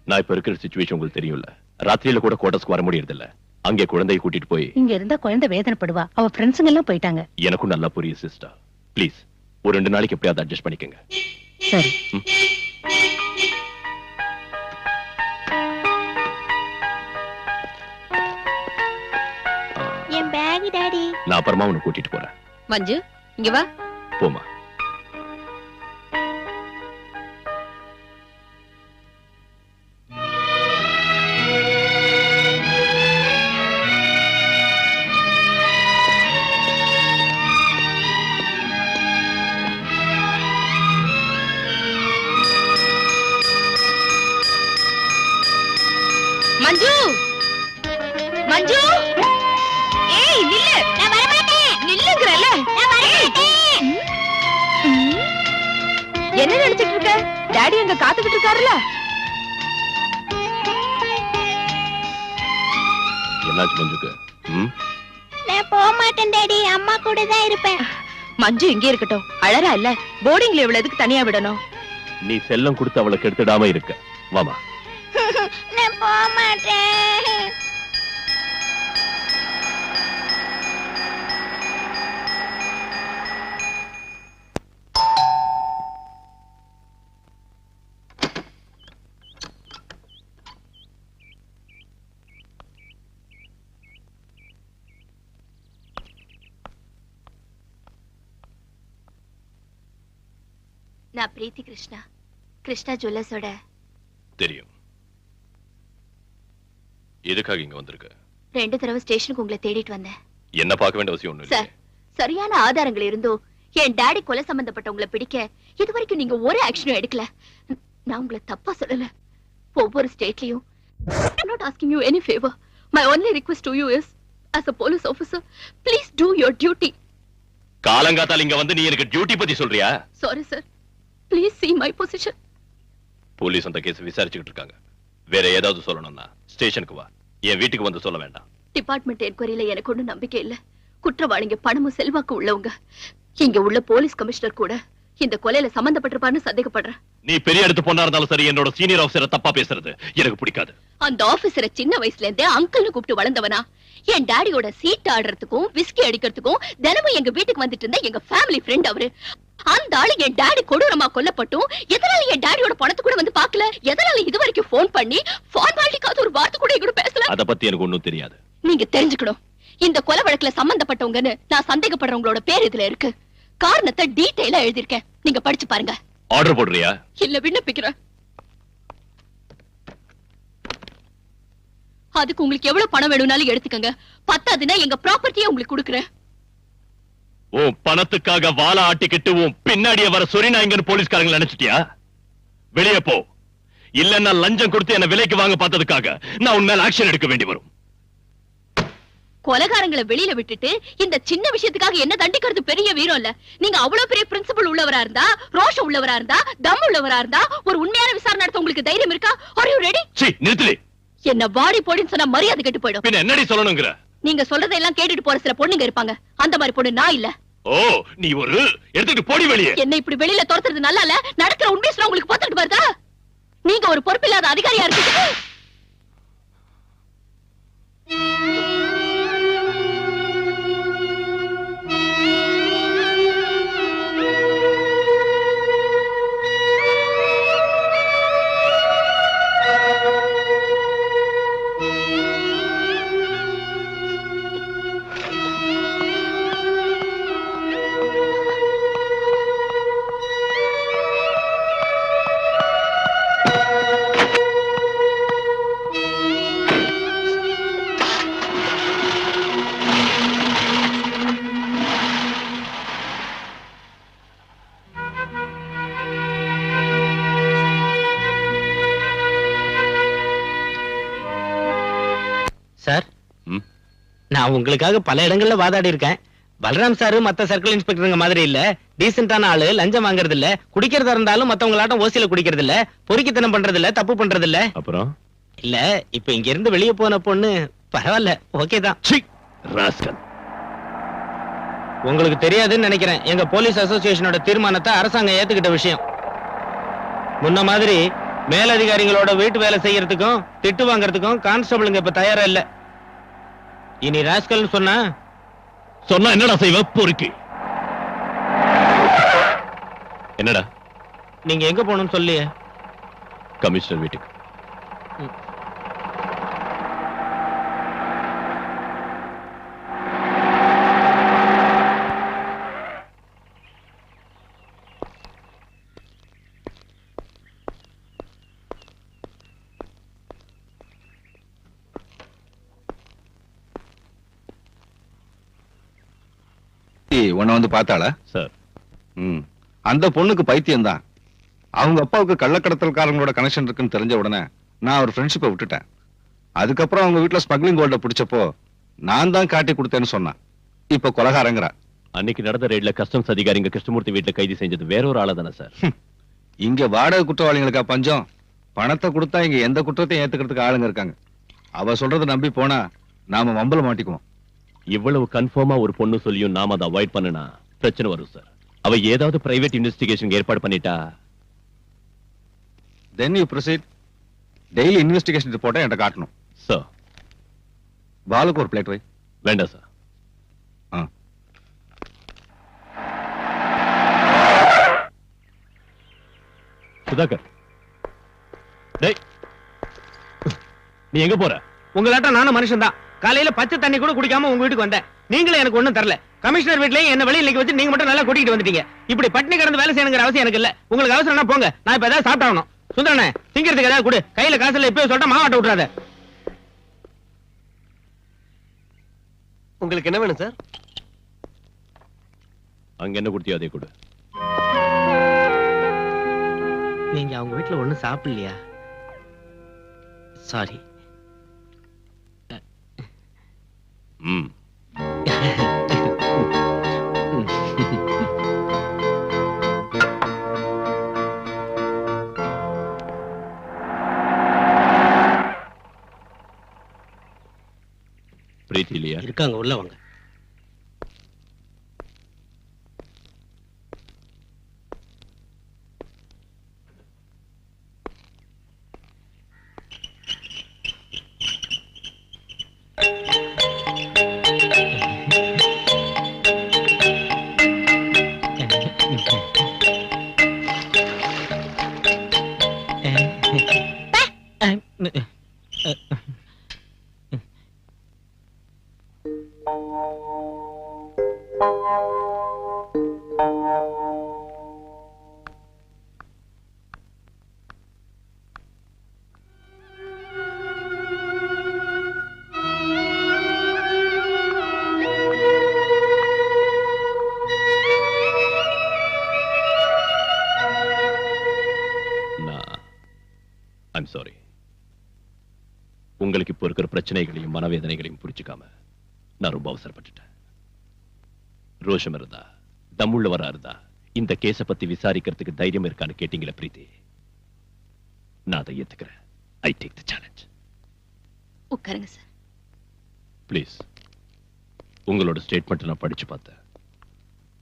நான் இப்ப இருக்கிற சிச்சுவேஷன் உங்களுக்கு தெரியும்ல. ராத்திரியில கூட குவார்டர்ஸ்க்கு வர முடியறது இல்ல. அங்கே குழந்தையை கூட்டிட்டு போய் இங்க இருந்தா குழந்தை வேதனைப்படுவா. அவ ஃப்ரெண்ட்ஸுங்க எல்லாம் போயிட்டாங்க. எனக்கும் நல்லா புரியும் சிஸ்டர். ப்ளீஸ் ஒரு 2 நாளைக்கு எப்படியாவது அட்ஜஸ்ட் பண்ணிக்கங்க. சரி. என் பேக் டாடி. நான் அப்புறமா உன்னை கூட்டிட்டு போறேன். மஞ்சு இங்க வா. போமா. மஞ்சு, மஞ்சு, ஏய் நில்லு. நான் வர மாட்டேன். நில்லுங்கறல. நான் வர மாட்டேன். என்ன நினைச்சிட்டு இருக்க? டாடி அங்க காத்துக்கிட்டு இருக்காருல. என்னாச்சு மஞ்சுக்கு? நான் போக மாட்டேன் டாடி. அம்மா கூட தான் இருப்பேன். மஞ்சு இங்கே இருக்கட்டும். அழறா இல்ல. போர்டிங்ல இவ்வளவு எதுக்கு தனியா விடணும்? நீ செல்லம் கொடுத்து அவளை கெடுத்துடாம இருக்க. வாமா. நான் போக மாட்டேன். நான் பிரீத்தி கிருஷ்ணா, கிருஷ்ணா ஜுவல்லர்ஸோட. தெரியும். எதுக்காக இங்க வந்திருக்க? 2 தடவை ஸ்டேஷனுக்கு உங்களை தேடிட்டு வந்தேன். என்ன பார்க்க வேண்டிய அவசியம் ஒண்ணும் இல்ல. சார், சரியான ஆதாரங்கள் இருந்தோ என் டாடி கொலை சம்பந்தப்பட்டவங்களை பிடிக்க இதுவரைக்கும் நீங்க ஒரு ஆக்ஷனும் எடுக்கல. நான் உங்களை தப்பா சொல்லல. ஒவ்வொரு ஸ்டேட்லயும் I'm not asking you any favor. My only request to you is, as a police officer, please do your duty. காலங்காத்தால இங்க வந்து நீ எனக்கு டியூட்டி பத்தி சொல்றியா? Sorry sir, please see my position. Police அந்த கேஸ் விசாரிச்சுக்கிட்டு இருக்காங்க. வேற ஏதாவது சொல்லணும்னா ஸ்டேஷனுக்கு வா, என் வீட்டுக்கு வந்து சொல்ல வேண்டாம். டிபார்ட்மெண்ட் என்கொயரியில எனக்கு ஒண்ணும் நம்பிக்கை இல்ல. குற்றவாளிங்க பணமும் செல்வாக்கு உள்ளவங்க. இங்க உள்ள போலீஸ் கமிஷனர் கூட இந்த கொலையில சம்பந்தப்பட்டிருப்பான்னு சந்தேகப்படுறேன். நீ பெரிய இடத்து பொண்ணா இருந்தாலும் சரி, என்னோட சீனியர் ஆபீசரை தப்பா பேசுறது எனக்கு பிடிக்காது. அந்த ஆபீசரை சின்ன வயசுல இருந்தே அங்கிள்னு கூப்பிட்டு வளர்ந்தவனா? என் டாடியோட சீட் ஆடுறதுக்கும் விஸ்கி அடிக்கிறதுக்கும் தினமும் எங்க வீட்டுக்கு வந்துட்டு இருந்த எங்க ஃபேமிலி ஃப்ரெண்ட் அவரு. அந்த ஆளு என் டாடி கொடூரமா கொல்லப்பட்டும் எதனால என் டாடியோட பணத்தை கூட வந்து பாக்கல? எதனால இது வரைக்கும் போன் பண்ணி ஃபார்மாலிட்டிக்காக ஒரு வார்த்தை கூட எங்கூட பேசல? அத பத்தி எனக்கு ஒண்ணும் தெரியாது. நீங்க தெரிஞ்சுக்கணும். இந்த கொலை வழக்குல சம்பந்தப்பட்டவங்கன்னு நான் சந்தேகப்படுறவங்களோட பேர் இதுல இருக்கு. காரணத்தை டீடைலா எழுதிருக்கேன், நீங்க படிச்சு பாருங்க. ஆர்டர் போடுறியா? இல்ல, விண்ணப்பிக்கிறேன். அதுக்கு உங்களுக்கு எவ்வளவு பணம் வேணும்னாலும் எடுத்துக்கங்க. பத்தாதுன்னா எங்க ப்ராப்பர்ட்டியை உங்களுக்கு கொடுக்குறேன். உன் பணத்துக்காக வாழ ஆட்டிக்கிட்டு உன் பின்னாடியே வர சொரிநாயங்கன்னு போலீஸ்காரங்க நினைச்சிட்டியா? வெளியே போ, இல்லன்னா லஞ்சம் கொடுத்து என்ன விலைக்கு வாங்க பார்த்ததுக்காக நான் உன் மேல ஆக்ஷன் எடுக்க வேண்டி வரும். கொலைகாரங்களை வெளியில விட்டுட்டு இந்த சின்ன விஷயத்துக்காக என்ன தண்டிக்கிறது பெரிய வீரம் இல்ல. நீங்க அவ்வளவு பெரிய பிரின்சிபல் உள்ளவரா இருந்தா, ரோஷம் உள்ளவரா இருந்தா, தம் உள்ளவரா இருந்தா ஒரு உண்மையான விசாரணை நடத்த உங்களுக்கு தைரியம் இருக்கா? Are you ready? நிறுத்து. என்ன வாடி போடின்னு சொன்னா மரியாதை கெட்டு போயிடும். பின்ன என்னடி சொல்லணும்ங்கற? நீங்க சொல்றதெல்லாம் கேட்டுட்டு போற சில பொண்ணுங்க இருப்பாங்க. அந்த மாதிரி பொண்ணு நான் இல்ல. ஓ, நீ ஒரு எடுத்துட்டு போடி வெளியே. என்ன இப்படி வெளியில துரத்துறது நல்லா இல்ல. நடக்கிற உண்மையை சொல்ல உங்களுக்கு பார்த்துட்டு வருதா? நீங்க ஒரு பொறுப்பில்லாத அதிகாரியா இருக்கீங்க. சார், நான் உங்களுக்காக பல இடங்கள்ல வாதாடி இருக்கேன். பலராம் சாரு மத்த சர்க்கிள் இன்ஸ்பெக்டருங்க மாதிரி இல்ல, டீசென்டான ஆளு, லஞ்சம் வாங்குறது இல்ல, குடிக்கிறதா இருந்தாலும் மத்தவங்களாட்டம் ஓசியில குடிக்கிறது இல்ல, பொறுக்கித்தனம் பண்றது இல்ல, தப்பு பண்றது இல்ல. அப்புறம் இல்ல, இப்ப இங்க இருந்து வெளியே போன பொண்ணு பரவாயில்ல, ஓகே தான். உங்களுக்கு தெரியாதுன்னு நினைக்கிறேன், எங்க போலீஸ் அசோசியேஷனோட தீர்மானத்தை அரசாங்கம் ஏத்துக்கிட்ட விஷயம். முன்ன மாதிரி மேலதிகாரிகளோட வீட்டு வேலை செய்யறதுக்கும் திட்டு வாங்கறதுக்கும் கான்ஸ்டபிளுங்க இப்ப தயாரா இல்ல. இனி ராஸ்கல் சொன்னா என்னடா செய்வ? பொறுக்கி. என்னடா? நீங்க எங்க போகணும்னு சொல்லியே? கமிஷனர் வீட்டுக்கு. உன்னை வந்து பார்த்தாளா? சார், அந்த பொண்ணுக்கு பைத்தியம் தான். அவங்க அப்பாவுக்கு கள்ளக்கடத்தல்காரங்களோட கனெக்ஷன் இருக்குன்னு தெரிஞ்ச உடனே நான் ஒரு ஃப்ரெண்ட்ஷிப்பை விட்டுட்டேன். அதுக்கப்புறம் அவங்க வீட்டுல ஸ்மக்லிங் கோல்ட பிடிச்சப்போ நான் தான் காட்டி கொடுத்தேன்னு சொன்னான். இப்ப கொலகாரங்கிறா. அன்னைக்கு நடந்த ரெய்ட்ல கஸ்டம்ஸ் அதிகாரிங்க கிருஷ்ணமூர்த்தி வீட்டுல கைது செஞ்சது வேற ஒரு ஆளா தானே சார்? இங்க வாடகை குற்றவாளிகளுக்கா பஞ்சம்? பணத்தை கொடுத்தா இங்க எந்த குற்றத்தையும் ஏத்துக்கிறதுக்கு ஆளுங்க இருக்காங்க. அவ சொல்றதை நம்பி போனா நாம மம்பல மாட்டிக்குவோம். இவ்வளவு கன்ஃபார்மா ஒரு பொண்ணு சொல்லியும் நாம அதை அவாய்ட் பண்ணனா பிரச்சனை வரும் சார். அவ ஏதாவது பிரைவேட் இன்வெஸ்டிகேஷன் ஏற்பாடு பண்ணிட்டா then you proceed. Daily investigation ரிப்போர்ட்டை என்கிட்ட காட்டணும். சார், பாலுக்கு ஒரு பிளேட் வை. வேண்டாம் சார். சுதாகர், டேய், நீ எங்க போற? உங்களாட்டம் நானும் மனுஷன் தான். காலையில பச்சை தண்ணி கூட குடிக்காம உங்க வீட்டுக்கு வந்தேன். நீங்களே எனக்கு ஒண்ணும் தரல. கமிஷனர் வீட்லயும் என்ன வெளியில வச்சு நீங்க மட்டும் நல்லா கூட்டிட்டு வந்துட்டீங்க. இப்படி பட்டினி கிடந்து வேலை செய்யணுங்கிற அவசியம் எனக்கு இல்ல. உங்களுக்கு அவசரம்னா போங்க, நான் இப்ப ஏதாவது சாப்பிட்டாகணும். சுந்தரனே, திங்கிறதுக்கு ஏதாவது கொடு. கையில காசு இல்ல, இப்பவே சொல்லிட்டா மாவாட்ட விட்டுறாத. உங்களுக்கு என்ன வேணும் சார்? அங்க என்ன குடுத்தியோ அதை கொடு. நீங்க அவங்க வீட்டுல ஒண்ணும் சாப்பிடலையா? சாரி. சேத்தி இல்லையா? இருக்காங்க, உள்ள வாங்க. I'm sorry. உங்களுக்கு இப்போ இருக்கிற பிரச்சனைகளையும் மனவேதனைகளையும் புரிஞ்சுக்காம நான் ரொம்ப அவசரப்பட்டுட்டேன். ரோஷம் இருந்தா, தம்முள்ளவரா இருந்தா இந்த கேஸ பத்தி விசாரிக்கிறதுக்கு தைரியம் இருக்கான்னு கேட்டீங்களா பிரீத்தி? நான் அதை ஏத்துக்கிறேன். I take the challenge. உட்காருங்க சார். ப்ளீஸ், உங்களோட ஸ்டேட்மெண்ட் நான் படிச்சு பார்த்தேன்.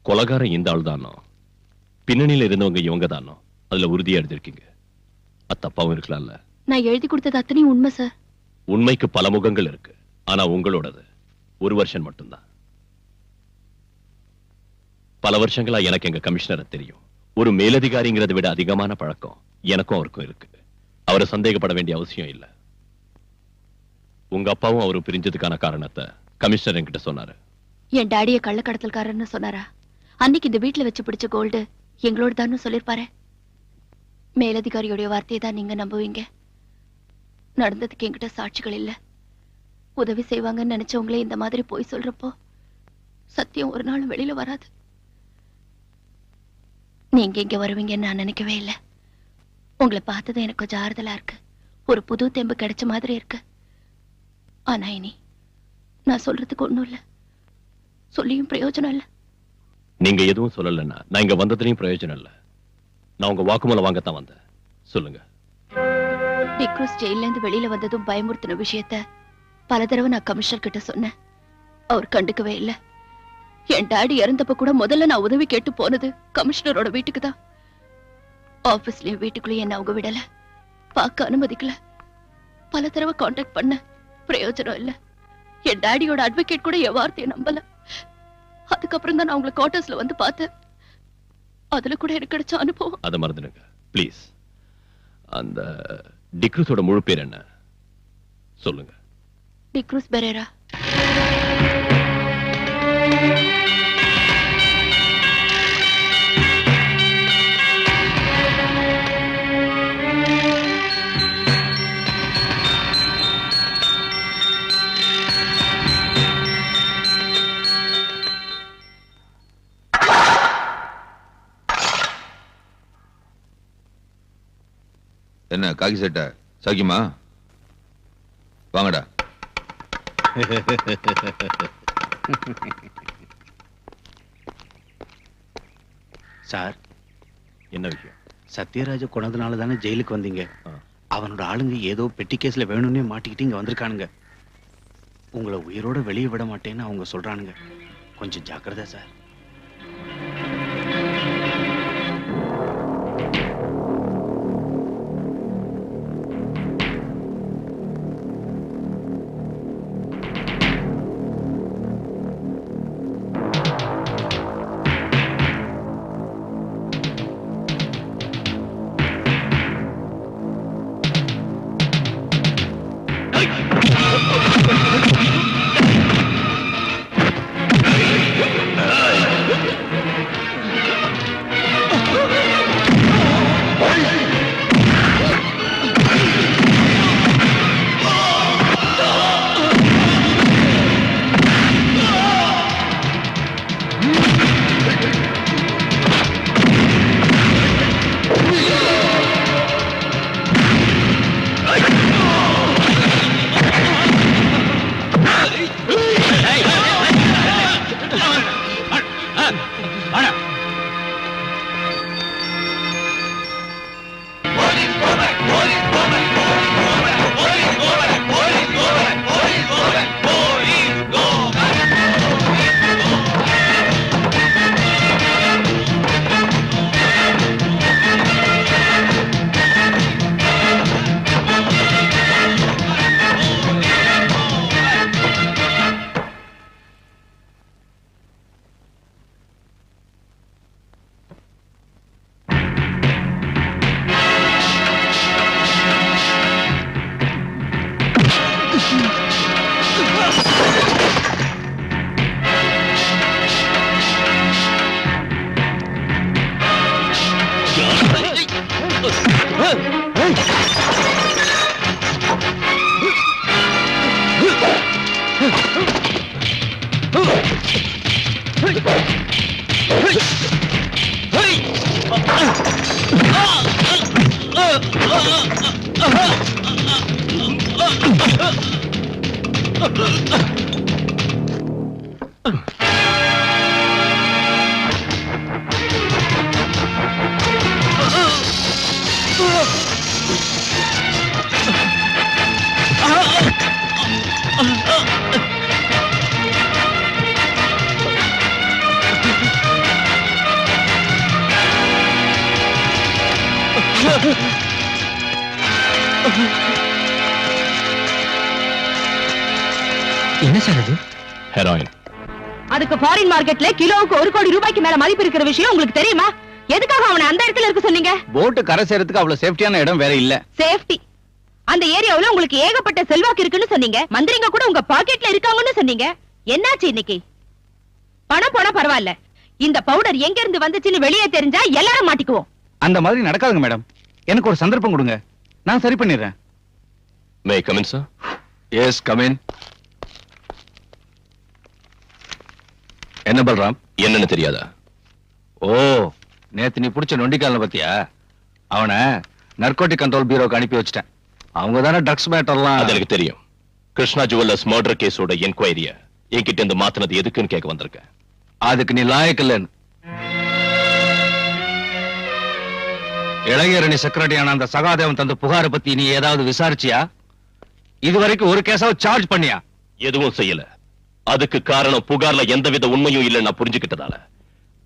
கொலைகாரன் இந்த ஆள் தானோ, பின்னணியில இருந்தவங்க இவங்க தானோ, அதுல உறுதியா எழுதிருக்கீங்க. அது தப்பாவும் இருக்கலாம்ல? நான் எழுதி கொடுத்தது அத்தனையும் உண்மை சார். உண்மைக்கு பல முகங்கள் இருக்கு, ஆனா உங்களோடது ஒரு வருஷம் மட்டும்தான். பல வருஷங்களா எனக்கு எங்க கமிஷனரை தெரியும். ஒரு மேலதிகாரிங்கிறத விட அதிகமான பழக்கம் எனக்கும் அவருக்கும் இருக்கு. அவரை சந்தேகப்பட வேண்டிய அவசியம் இல்ல. உங்க அப்பாவும் அவரும் பிரிஞ்சதுக்கான காரணத்தை கமிஷனர் என்கிட்ட சொன்னாரு. என் டாடிய கள்ளக்கடத்தல்காரன்னு சொன்னாரா? அன்னைக்கு இந்த வீட்டுல வச்சு பிடிச்ச கோல்டு எங்களோட தான் சொல்லிருப்பாரு. மேலதிகாரியோடைய வார்த்தையை தான் நீங்க நம்புவீங்க. நடந்ததுக்கு என்கிட்ட சாட்சிகள் இல்ல. உதவி செய்வாங்கன்னு நினைச்சவங்களே இந்த மாதிரி போய் சொல்றப்போ சத்தியம் ஒரு நாள் வெளியில வராது. நீங்க இங்க வருவீங்கன்னு நான் நினைக்கவே இல்லை. உங்களை பார்த்தது எனக்கு கொஞ்சம் ஆறுதலா இருக்கு. ஒரு புது தெம்பு கிடைச்ச மாதிரி இருக்கு. ஆனா இனி நான் சொல்றதுக்கு ஒண்ணும் இல்ல, சொல்லியும் பிரயோஜனம் இல்ல. நீங்க எதுவும் சொல்லலன்னா நான் இங்க வந்ததுலயும் பிரயோஜனம் இல்ல. நான் உங்க வாக்குமூலம் வாங்கத்தான் வந்தேன். சொல்லுங்க. டிக்ரூஸ் ஜெயில இருந்து வெளியில வந்ததும் பயமுறுத்தின விஷயத்த பல தடவை நான் கமிஷனர் கிட்ட சொன்னேன். அவர் கண்டுக்கவே இல்ல. என் டாடி இறந்தப்ப கூட முதல்ல நான் உதவி கேட்டு போனது கமிஷனரோட வீட்டுக்கு தான். ஆபீஸ்லயும் வீட்டுக்குள்ளேயும் என்ன அவங்க விடல, பார்க்க அனுமதிக்கல. பல தடவை கான்டாக்ட் பண்ண, பிரயோஜனம் இல்ல. என் டாடியோட அட்வொகேட் கூட என் வார்த்தையை நம்பல. அதுக்கப்புறம் தான் நான் உங்களை குவார்டர்ஸ்ல வந்து பார்த்தேன். அதுல கூட எனக்கு கிடைச்ச அனுபவம். அதை மறந்துடுங்க ப்ளீஸ். அந்த டிக்ரூஸோட முழு பேர் என்ன சொல்லுங்க. டிக்ரூஸ் பெரேரா. என்ன காக்கி சட்டை சாக்கியமா? வாங்கடா. சார், என்ன விஷயம்? சத்யராஜ கொண்டதுனால தானே ஜெயிலுக்கு வந்தீங்க. அவனோட ஆளுங்க ஏதோ பெட்டி கேஸ்ல வேணும்னே மாட்டிக்கிட்டு இங்க வந்திருக்கானுங்க. உங்களை உயிரோட வெளியே விட மாட்டேன்னு அவங்க சொல்றானுங்க. கொஞ்சம் ஜாக்கிரதை சார். Hey! என்ன சார் அது? ஹெராயின். அதுக்கு ஃபாரின் மார்க்கெட்ல கிலோவுக்கு 1 கோடி ரூபாய்க்கு மேல மதிப்பு இருக்கிற விஷயம் உங்களுக்கு தெரியுமா? எதுக்காக அவனை அந்த இடத்துல இருக்க சொன்னீங்க? போட்டு கரை சேரத்துக்கு அவ்வளவு சேஃப்டியான இடம் வேற இல்ல. சேஃப்டி. அந்த ஏரியாவுல உங்களுக்கு ஏகப்பட்ட செல்வாக்கு இருக்குன்னு சொன்னீங்க. மந்திரிங்க கூட உங்க பாக்கெட்ல இருக்காங்கன்னு சொன்னீங்க. என்னாச்சு இன்னைக்கு? பணம் போனா பரவாயில்ல. இந்த பவுடர் எங்க இருந்து வந்துச்சுன்னு வெளியே தெரிஞ்சா எல்லாரும் மாட்டிக்குவோம். அந்த மாதிரி நடக்காதுங்க மேடம். எனக்கு ஒரு சந்தர்ப்பம் கொடுங்க, நான் சரி பண்ணிடுறேன். May I come in sir? Yes, come in. என்ன பல்ராம்? என்னன்னு தெரியாதா? ஓ, நேத்து நீ புடிச்ச நொண்டிக்கால பத்தியா? அவனை நர்கோட்டிக் கண்ட்ரோல் பியூரோக்கு அனுப்பி வச்சிட்டேன். அவங்க தானே ட்ரக்ஸ் மேட்டர்லாம். அது எனக்கு தெரியும். கிருஷ்ணா ஜுவல்லர்ஸ் மர்டர் கேஸோட என்கொயரிய என்கிட்ட இருந்து மாத்தினது எதுக்குன்னு கேட்க வந்திருக்கேன். அதுக்கு நீ லாயக்கு இல்லன்னு. இளைஞரணி செக்ரட்டரியான அந்த சகாதேவன் தந்த புகாரை பத்தி நீ ஏதாவது விசாரிச்சியா? இதுவரைக்கும் ஒரு கேஸாவது சார்ஜ் பண்ணியா? எதுவும் செய்யல. அதுக்கு காரணம் புகார்ல எந்தவித உண்மையும் இல்லைன்னு நான் புரிஞ்சுக்கிட்டதால.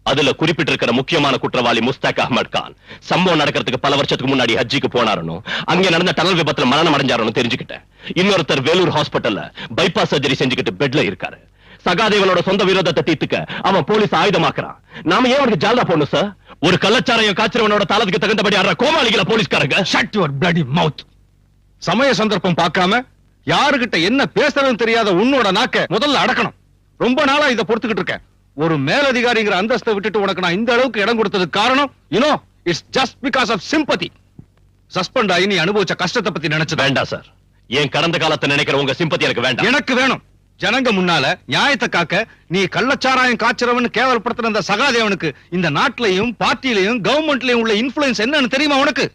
அதுல குறிப்பிட்டிருக்கிற முக்கியமான குற்றவாளி முஸ்தாக் அஹ்மத் கான் சம்பவம் நடக்கிறதுக்கு பல வருஷத்துக்கு முன்னாடி ஹஜ்ஜிக்கு போனாருன்னு, அங்க நடந்த டனல் விபத்துல மரணம் அடைஞ்சாருன்னு தெரிஞ்சுக்கிட்டேன். இன்னொருத்தர் வேலூர் ஹாஸ்பிட்டல்ல பைபாஸ் சர்ஜரி செஞ்சுக்கிட்டு பெட்ல இருக்காரு. சகாதேவனோட சொந்த விரோதத்தை தீர்த்துக்க அவன் போலீஸ் ஆயுதமாக்குறான். நாம ஏன் அவனுக்கு ஜால்ரா போடணும் சார்? ஒரு கள்ளச்சாரையும் காய்ச்சறவனோட தாளத்துக்கு தகுந்தபடி ஆடுற கோமாளிகள போலீஸ்காரங்க. ஷட் யுவர் பிளடி மவுத். சமய சந்தர்ப்பம் பார்க்காம யாருகிட்ட என்ன பேசுறதுன்னு தெரியாத உன்னோட நாக்க முதல்ல அடக்கணும். ரொம்ப நாளா இதை பொறுத்துக்கிட்டு இருக்கேன். ஒரு மேலதிகாரிங்கிற அந்தஸ்தை விட்டுட்டு உனக்கு நான் இந்த அளவுக்கு இடம் கொடுத்ததுக்கு காரணம் it's just because of sympathy. Suspend ஆகி நீ அனுபவிச்ச கஷ்டத்தை பத்தி நினைச்சு வேண்டாம் சார். என் கடந்த காலத்தை நினைக்கிற உங்க சிம்பத்தி எனக்கு வேண்டாம். எனக்கு வேணும். ஜனங்க முன்னால நியாயத்தை காக்க நீ கள்ளச்சாராயம் காய்ச்சறவன் கேவலப்படுத்தின அந்த சகாதேவனுக்கு இந்த நாட்டிலையும் பார்ட்டிலையும் கவர்மெண்ட்லயும் உள்ள இன்ஃபுளுன்ஸ் என்னன்னு தெரியுமா உனக்கு?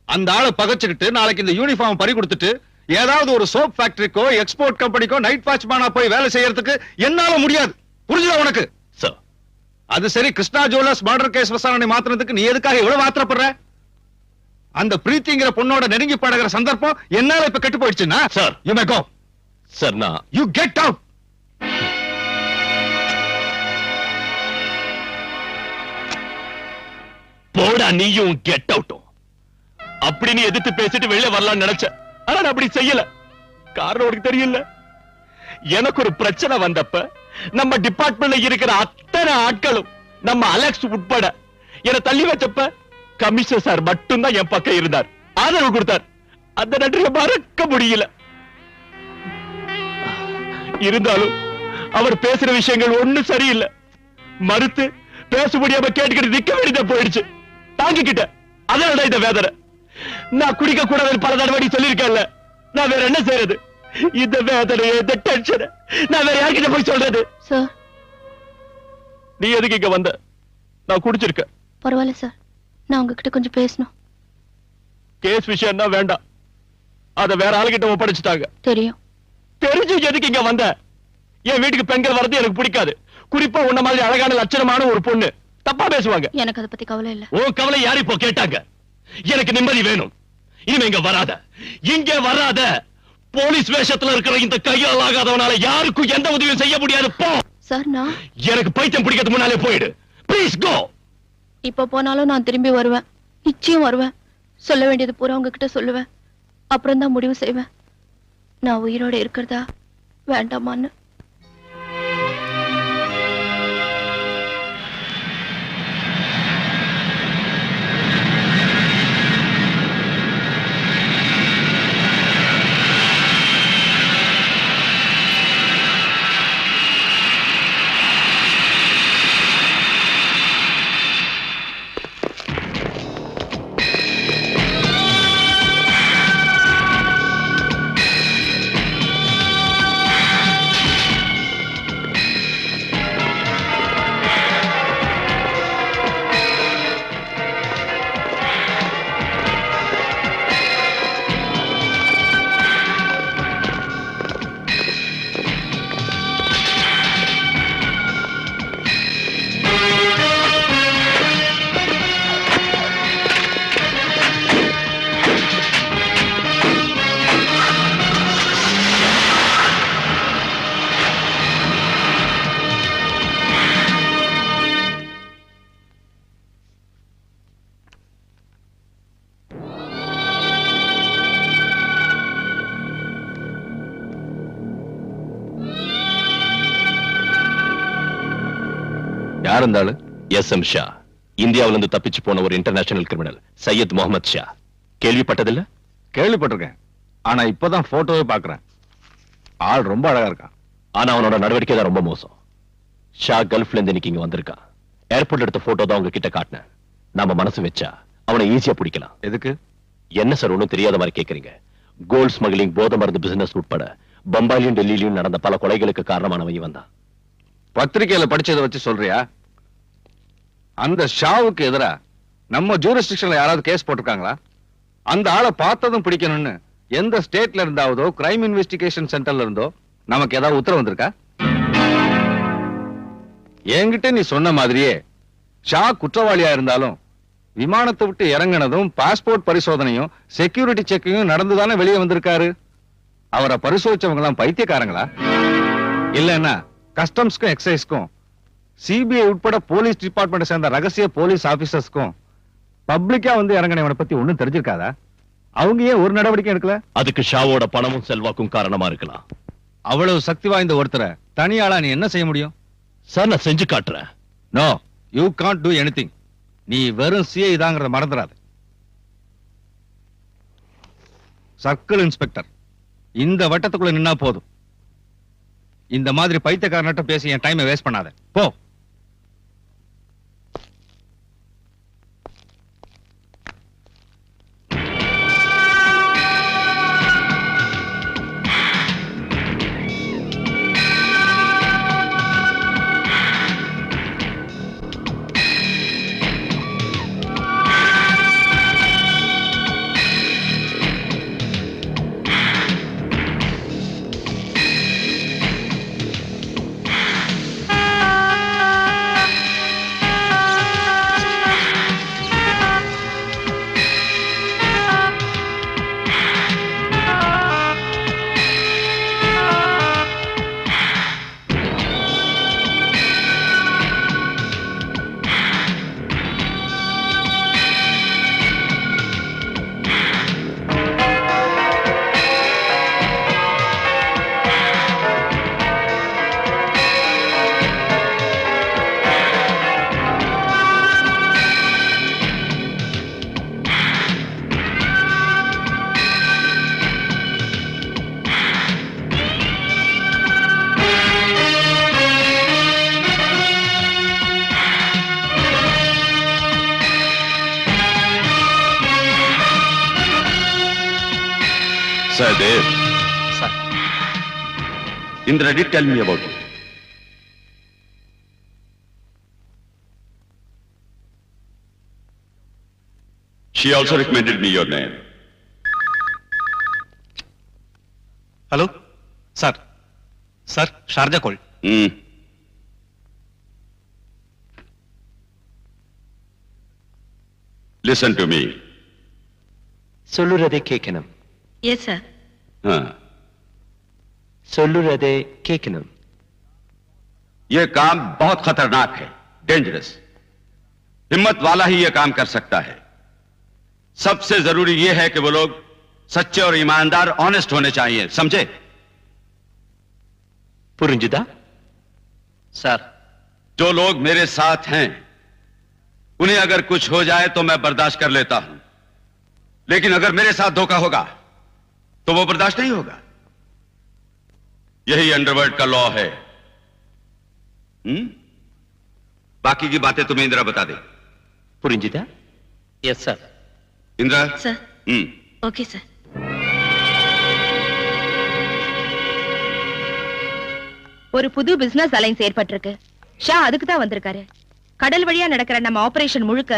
அந்த ஆளை பகைச்சுக்கிட்டு நாளைக்கு இந்த யூனிஃபார்ம் பறி கொடுத்துட்டு ஏதாவது ஒரு சோப் ஃபேக்டரிக்கோ எக்ஸ்போர்ட் கம்பெனிக்கோ நைட் வாட்ச்மேனா போய் வேலை செய்யறதுக்கு என்னால முடியாது. புரிஞ்சுதா உனக்கு? சார், அது சரி. கிருஷ்ணா ஜுவல்லர்ஸ் மர்டர் கேஸ் விசாரணை மாத்திரத்துக்கு நீ எதுக்காக இவ்வளவு ஆத்திரப்படுற? அந்த பிரீத்திங்கிற பொண்ணோட நெருங்கி பழகிற சந்தர்ப்பம் என்னால இப்ப கெட்டு போயிடுச்சுன்னா sir, you may go. Sir, நான் யூ கெட் அவுட். போடா நீயும் கெட் அவுட்டும். அப்படி நீ எதிர்த்து பேசிட்டு வெளியே வரலாம்னு நினைச்ச. ஆனா நான் அப்படி செய்யல. காரணம் உனக்கு தெரியல. எனக்கு ஒரு பிரச்சனை வந்தப்ப நம்ம டிபார்ட்மெண்ட்ல இருக்கிற அத்தனை ஆட்களும் நம்ம அலெக்ஸ் உட்பட என்ன தள்ளி வச்சப்ப கமிஷனர் சார் மட்டும்தான் என் பக்கம் இருந்தார், ஆதரவு கொடுத்தார். அந்த நன்றியை மறக்க முடியல. இருந்தாலும் அவர் பேசுற விஷயங்கள் ஒண்ணும் சரியில்லை. மறுத்து பேச முடியாம கேட்டுக்கிட்டு நிக்க வேண்டியதா போயிடுச்சு. தாங்கிக்கிட்ட. அதனால இந்த வேதனை. நான் குடிக்க கூடாதுன்னு பல தடவை சொல்லியிருக்கேன்ல. நான் வேற என்ன செய்யறது? இந்த வேதனை, இந்த டென்ஷன் நான் வேற யார்கிட்ட போய் சொல்றது? சார், நீ எதுக்கு இங்க வந்த? நான் குடிச்சிருக்க. பரவாயில்ல சார், நான் உங்ககிட்ட கொஞ்சம் பேசணும். கேஸ் விஷயம் தான் வேண்டாம். அத வேற ஆளுகிட்ட ஒப்படைச்சிட்டாங்க. தெரியும். தெரிஞ்சு எதுக்கு இங்க வந்த? என் வீட்டுக்கு பெண்கள் வர்றது எனக்கு பிடிக்காது. குறிப்பா உன்ன மாதிரி அழகான லட்சணமான ஒரு பொண்ணு தப்பா பேசுவாங்க. எனக்கு அதை பத்தி கவலை இல்ல. உன் கவலை யாரு இப்போ கேட்டாங்க? எனக்கு நிம்மதி வேணும். இனிமே இங்க வராத, இங்க வராத. போலீஸ் வேஷத்துல இருக்கிற இந்த கையால் ஆகாதவனால யாருக்கும் எந்த உதவியும் செய்ய முடியாது. போ. சார், நான் எனக்கு பைத்தியம் பிடிக்கிறதுக்கு முன்னாலே போயிடு. Please go. இப்ப போனாலும் நான் திரும்பி வருவேன். நிச்சயம் வருவேன். சொல்ல வேண்டியது பூரா உங்ககிட்ட சொல்லுவேன். அப்புறம் தான் முடிவு செய்வேன் நான் உயிரோட இருக்கிறதா வேண்டாமான்னு. யார் இருந்தாலும் எஸ்எம் ஷா, இந்தியாவில இருந்து தப்பிச்சு போன ஒரு இன்டர்நேஷனல் கிரிமினல் சையத் முகமது ஷா. கேள்விப்பட்டதில்ல? கேள்விப்பட்டிருக்கேன், ஆனா இப்பதான் போட்டோவே பாக்குறேன். ஆள் ரொம்ப அழகா இருக்கான். ஆனா அவனோட நடவடிக்கை தான் ரொம்ப மோசம். ஷா கல்ஃப்ல இருந்து இன்னைக்கு இங்க வந்திருக்கான். ஏர்போர்ட்ல எடுத்த போட்டோ தான் உங்ககிட்ட காட்டினேன். நாம மனசு வச்சா அவனை ஈஸியா பிடிக்கலாம். எதுக்கு? என்ன சார் ஒண்ணும் தெரியாத மாதிரி கேக்குறீங்க? கோல்ட் ஸ்மக்லிங், போதை மருந்து பிசினஸ் உட்பட பம்பாயிலும் டெல்லியிலும் நடந்த பல கொலைகளுக்கு காரணமானவன் இவன் தான். பத்திரிகையில படிச்சதை வச்சு சொல்றியா? அந்த ஷாவுக்கு எதிரா நம்ம ஜூரிஸ்டிக்ஷன்ல யாராவது கேஸ் போட்டிருக்காங்களா? அந்த ஆளை பார்த்ததும் பிடிக்கணும்னு எந்த ஸ்டேட்ல இருந்தாவதோ கிரைம் இன்வெஸ்டிகேஷன் சென்டர்ல இருந்தோ நமக்கு ஏதாவது உத்தரவு வந்திருக்கா? என்கிட்ட நீ சொன்ன மாதிரியே ஷா குற்றவாளியா இருந்தாலும் விமானத்தை விட்டு இறங்கினதும் பாஸ்போர்ட் பரிசோதனையும் செக்யூரிட்டி செக்கிங்கும் நடந்துதானே வெளியே வந்திருக்காரு. அவரை பரிசோதிச்சவங்க எல்லாம் பைத்தியக்காரங்களா? இல்லன்னா கஸ்டம்ஸ்க்கும் எக்ஸைஸ்க்கும் சிபிஐ உட்பட போலீஸ் டிபார்ட்மெண்ட் சேர்ந்த ரகசிய போலீஸ் ஆபீசர்ஸ்க்கும் பப்ளிக்கா வந்து இறங்கினவனை பத்தி ஒண்ணும் தெரிஞ்சிருக்காதா? அவங்க ஏன் ஒரு நடவடிக்கை எடுக்கல? அதுக்கு ஷாவோட பணமும் செல்வாக்கும் காரணமா இருக்கலாம். அவ்வளவு சக்தி வாய்ந்த ஒருத்தரை தனியாளா நீ என்ன செய்ய முடியும்? சார், நான் செஞ்சு காட்டுறேன். No, you can't do anything. நீ வெறும் சிஐ தாங்கிறத மறந்துடாத. சர்க்கிள் இன்ஸ்பெக்டர் இந்த வட்டத்துக்குள்ள நின்னா போதும். இந்த மாதிரி பைத்தியக்காரன்ட்ட பேசி என் டைமை வேஸ்ட் பண்ணாத. போ. Sahdev. Sir. Indra did tell me about it. She also recommended me your name. Hello? Sir. Sir, Sharjah call. Listen to me. சொல்லுறதை கேட்கணும். Yes, sir. हाँ. சொல்லுறதை கேட்கணும். ये काम बहुत खतरनाक है, डेंजरस. हिम्मत वाला ही ये काम कर सकता है. सबसे जरूरी ये है कि वो लोग सच्चे और ईमानदार, ऑनेस्ट होने चाहिए, समझे? புரிஞ்சுதா? सर, जो लोग मेरे साथ हैं उन्हें अगर कुछ हो जाए तो मैं बर्दाश्त कर लेता हूं, लेकिन अगर मेरे साथ धोखा होगा तो वो बर्दाश्त नहीं होगा. यही अंडरवर्ल्ड का लॉ है. बाकी की बातें तुम्हें इंदिरा बता दे. புரிஞ்சுதா? Yes sir. Indira. Sir. Okay, sir. ஒரு புது பிசினஸ் அலைன்ஸ் ஏற்பட்டிருக்கு. ஷா அதுக்கு தான் வந்திருக்காரு. கடல் வழியா நடக்கிற நம்ம ஆபரேஷன் முழுக்க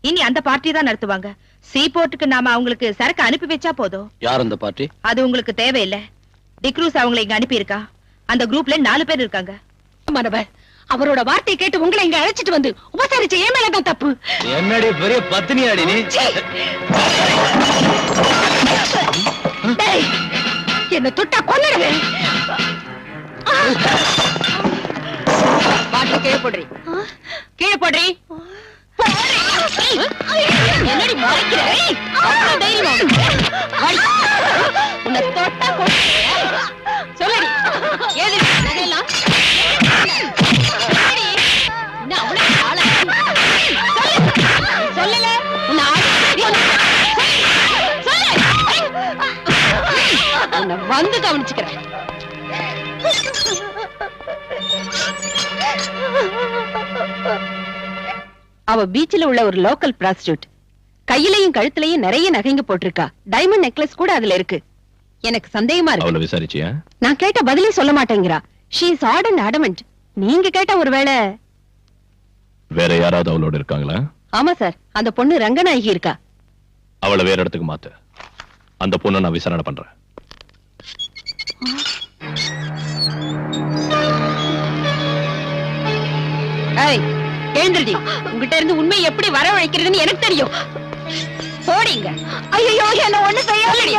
இனி அந்த பார்ட்டி தான் நடத்துவாங்க. சீ போர்ட்டுக்கு நாம அவங்களுக்கு சரக்கு அனுப்பி வச்சா போதும். யார் அந்த பார்ட்டி? அது உங்களுக்கு தேவையில்லை. டிக்ரூஸ் அவங்களை இங்க அனுப்பி இருக்கா. அந்த குரூப்ல 4 பேர் இருக்காங்க. அவரோட வார்த்தை கேட்டு உங்களை இங்க அழைச்சிட்டு வந்து உபசரிச்ச ஏன் மேலதான் தப்பு. என்னடி பெரிய பத்தினியாடி நீ? என்ன தொட்டா கொன்னுடுவேன். பாட்டில் கீழே போடுறி. கீழே போடுறி. என்னடி மறைக்கிற? அவ்வளவு தைரியமா உன்னை தொட்டா கொன்னுடுவேன். சொல்லடி, ஏது நகையெல்லாம்? என்ன அவ்வளவு வந்து கவனிச்சுக்கிறேன். அவ பீச்சில் உள்ள ஒரு லோக்கல் பிராஸ்டியூட். கையிலையும் கழுத்துலயும் நிறைய நகைங்க போட்டிருக்கா. டைமண்ட் நெக்லஸ் கூட அதுல இருக்கு. எனக்கு சந்தேகமா இருக்கு. அவளை விசாரிச்சியா? நான் கேட்ட பதிலே சொல்ல மாட்டேங்கிறா. She is odd and adamant. நீங்க கேட்ட ஒருவேளை வேற யாராவது அவளோட இருக்காங்களா? ஆமா சார், அந்த பொண்ணு ரங்கநாயகி இருக்கா. அவளை வேற இடத்துக்கு மாத்து. அந்த பொண்ணை நான் விசாரணை பண்றேன். எழுந்திருடி. உங்ககிட்ட இருந்து உண்மை எப்படி வரவழைக்கிறதுன்னு எனக்கு தெரியும். போடிங்க. ஐயோ, என்ன ஒண்ணு செய்யாதீங்க.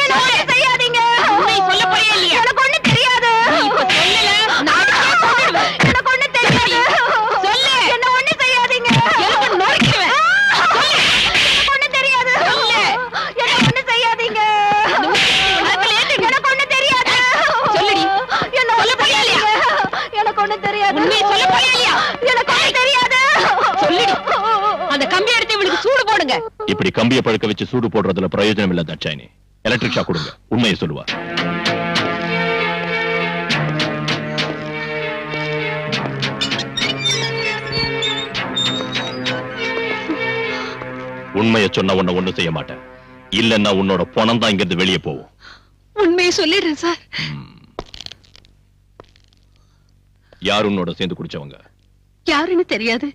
என்ன ஒண்ணு செய்யாதீங்க. உண்மை சொல்ல போறியா இல்லையா? எனக்கு ஒண்ணு தெரியாது. இப்ப சொல்லல, நாளைக்கே கொன்னுடுவேன். எனக்கு ஒண்ணு தெரியாது. சொல்லு. என்ன ஒண்ணு செய்யாதீங்க. எனக்கு நொறுக்கிடுவேன். சொல்லு. எனக்கு ஒண்ணு தெரியாது. சொல்லு. என்ன ஒண்ணு செய்யாதீங்க. எனக்கு ஒண்ணு தெரியாது. சொல்லுடி. என்ன சொல்ல போறியா இல்லையா? எனக்கு ஒண்ணு தெரியாது. உண்மை சொல்ல போறியா இல்லையா? எனக்கு ஒண்ணு தெரியாது. சொல்லுடி. அந்த கம்பி எடுத்து இவளுக்கு சூடு போடுங்க. இப்படி கம்பியை பழுக்க வச்சு சூடு போடுறதுல பிரயோஜனம் இல்ல தட்சாயினி. எலக்ட்ரிக் ஷாக் கொடுங்க. உண்மையை சொல்லுவா. உண்மையை சொன்ன உன்னை ஒண்ணும் செய்ய மாட்டேன். இல்லன்னா உன்னோட பணம் தான் இங்கிருந்து வெளியே போகும். உண்மையை சொல்லிடுறேன் சார். யார் உன்னோட சேர்ந்து குடிச்சவங்க? யாருன்னு தெரியாது.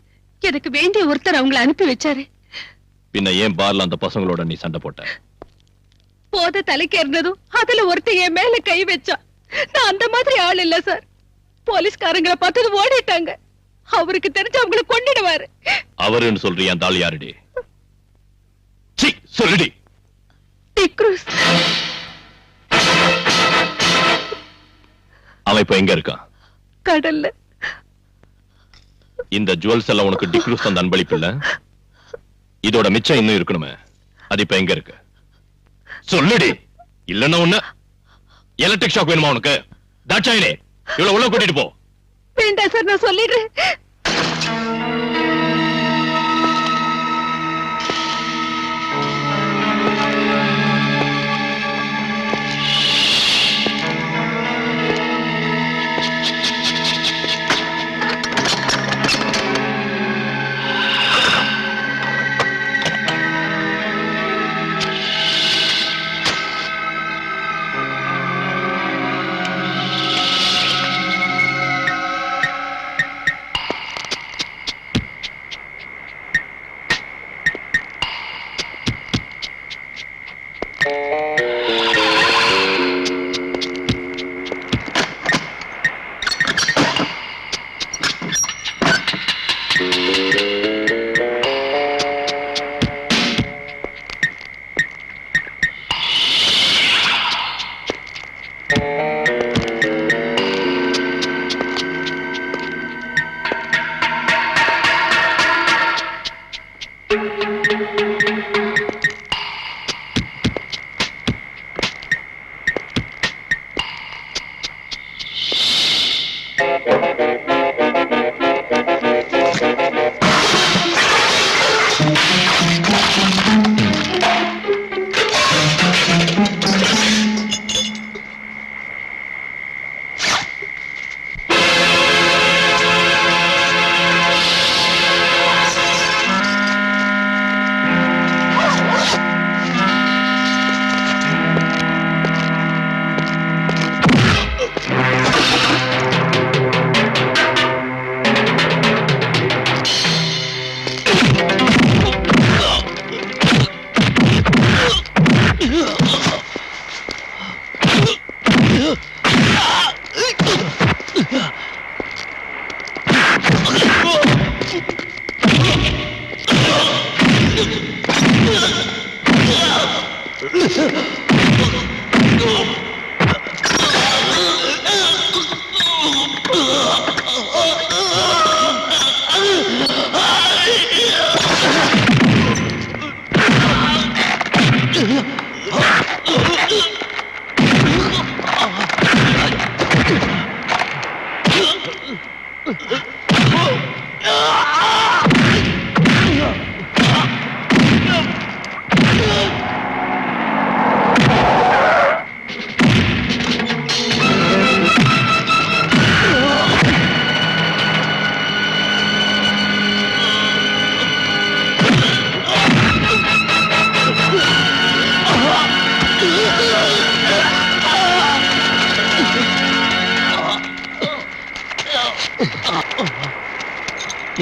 எனக்கு வேண்டிய ஒருத்தர் அவங்களை அனுப்பி வச்சாரு. பின்ன ஏன் பார்ல அந்த பசங்களோட நீ சண்டை போட்ட? போத தலைக்கு ஏறினதும் அதுல ஒருத்தர் என் மேல கை வச்சா. நான் அந்த மாதிரி ஆள் இல்ல சார். போலீஸ்காரங்களை பார்த்தது ஓடிட்டாங்க. அவருக்கு தெரிஞ்சு அவங்களை கொன்னிடுவாரு. அவருன்னு சொல்றிய அந்த ஆள் யாருடி? சொல்லுடி. டிக்ரூஸ். அவன் இப்ப எங்க இருக்கான்? கடல்ல. இந்த ஜுவல்ஸ் எல்லாம் உனக்கு டிக்ரூஸ் தந்த அன்பளிப்பு இல்ல? இதோட மிச்சம் இன்னும் இருக்கணுமே. அது இப்ப எங்க இருக்கு? சொல்லுடி. இல்லன்னா ஒண்ணு எலக்ட்ரிக் ஷாக் வேணுமா உனக்கு? தாட்சாயிலே இவ்வளவு உள்ள கூட்டிட்டு போ. வேண்டாம் சார், நான் சொல்லிடுறேன்.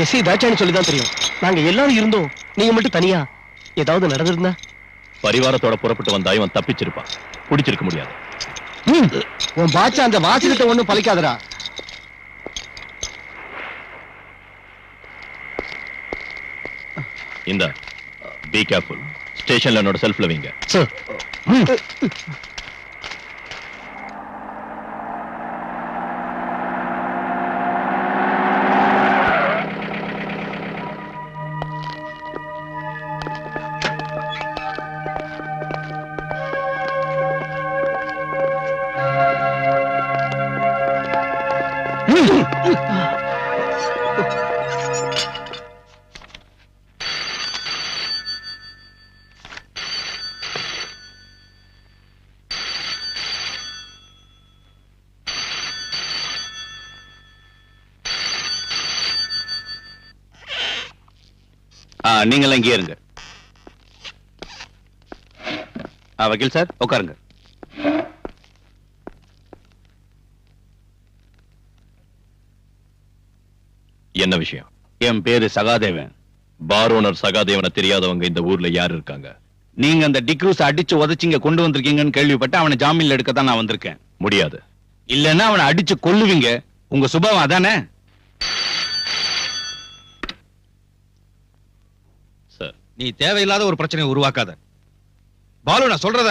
எஸ்ஐ தாட்சான்னு சொல்லிதான் தெரியும். நாங்க எல்லாரும் இருந்தோம், நீங்க மட்டும் தனியா. ஏதாவது நடந்திருந்தா? பரிவாரத்தோட புறப்பட்டு வந்தா இவன் தப்பிச்சிருப்பான், பிடிச்சிருக்க முடியாது. உன் பாச்சா அந்த வாசகத்தை ஒண்ணும் பலிக்காதடா. இந்த பி கேர்ஃபுல். ஸ்டேஷன்ல என்னோட செல்ஃப்ல வைங்க. சார். நீங்களாம் இங்கே இருங்க. வக்கீல் சார் உட்காருங்க. என்ன விஷயம்? என் பேரு சகாதேவன். பார் ஓனர் சகாதேவனை தெரியாதவங்க இந்த ஊர்ல யார் இருக்காங்க? நீங்க அந்த டிக்ரூஸ் அடிச்சு உதச்சிங்க கொண்டு வந்திருக்கீங்கன்னு கேள்விப்பட்டு அவனை ஜாமீன்ல எடுக்க தான் நான் வந்திருக்கேன். முடியாது. இல்லன்னா அவனை அடிச்சு கொல்லுவீங்க. உங்க சுபாவம் அதானே? சார், நீ தேவையில்லாத ஒரு பிரச்சனையை உருவாக்காத. பாலு, நான் சொல்றத.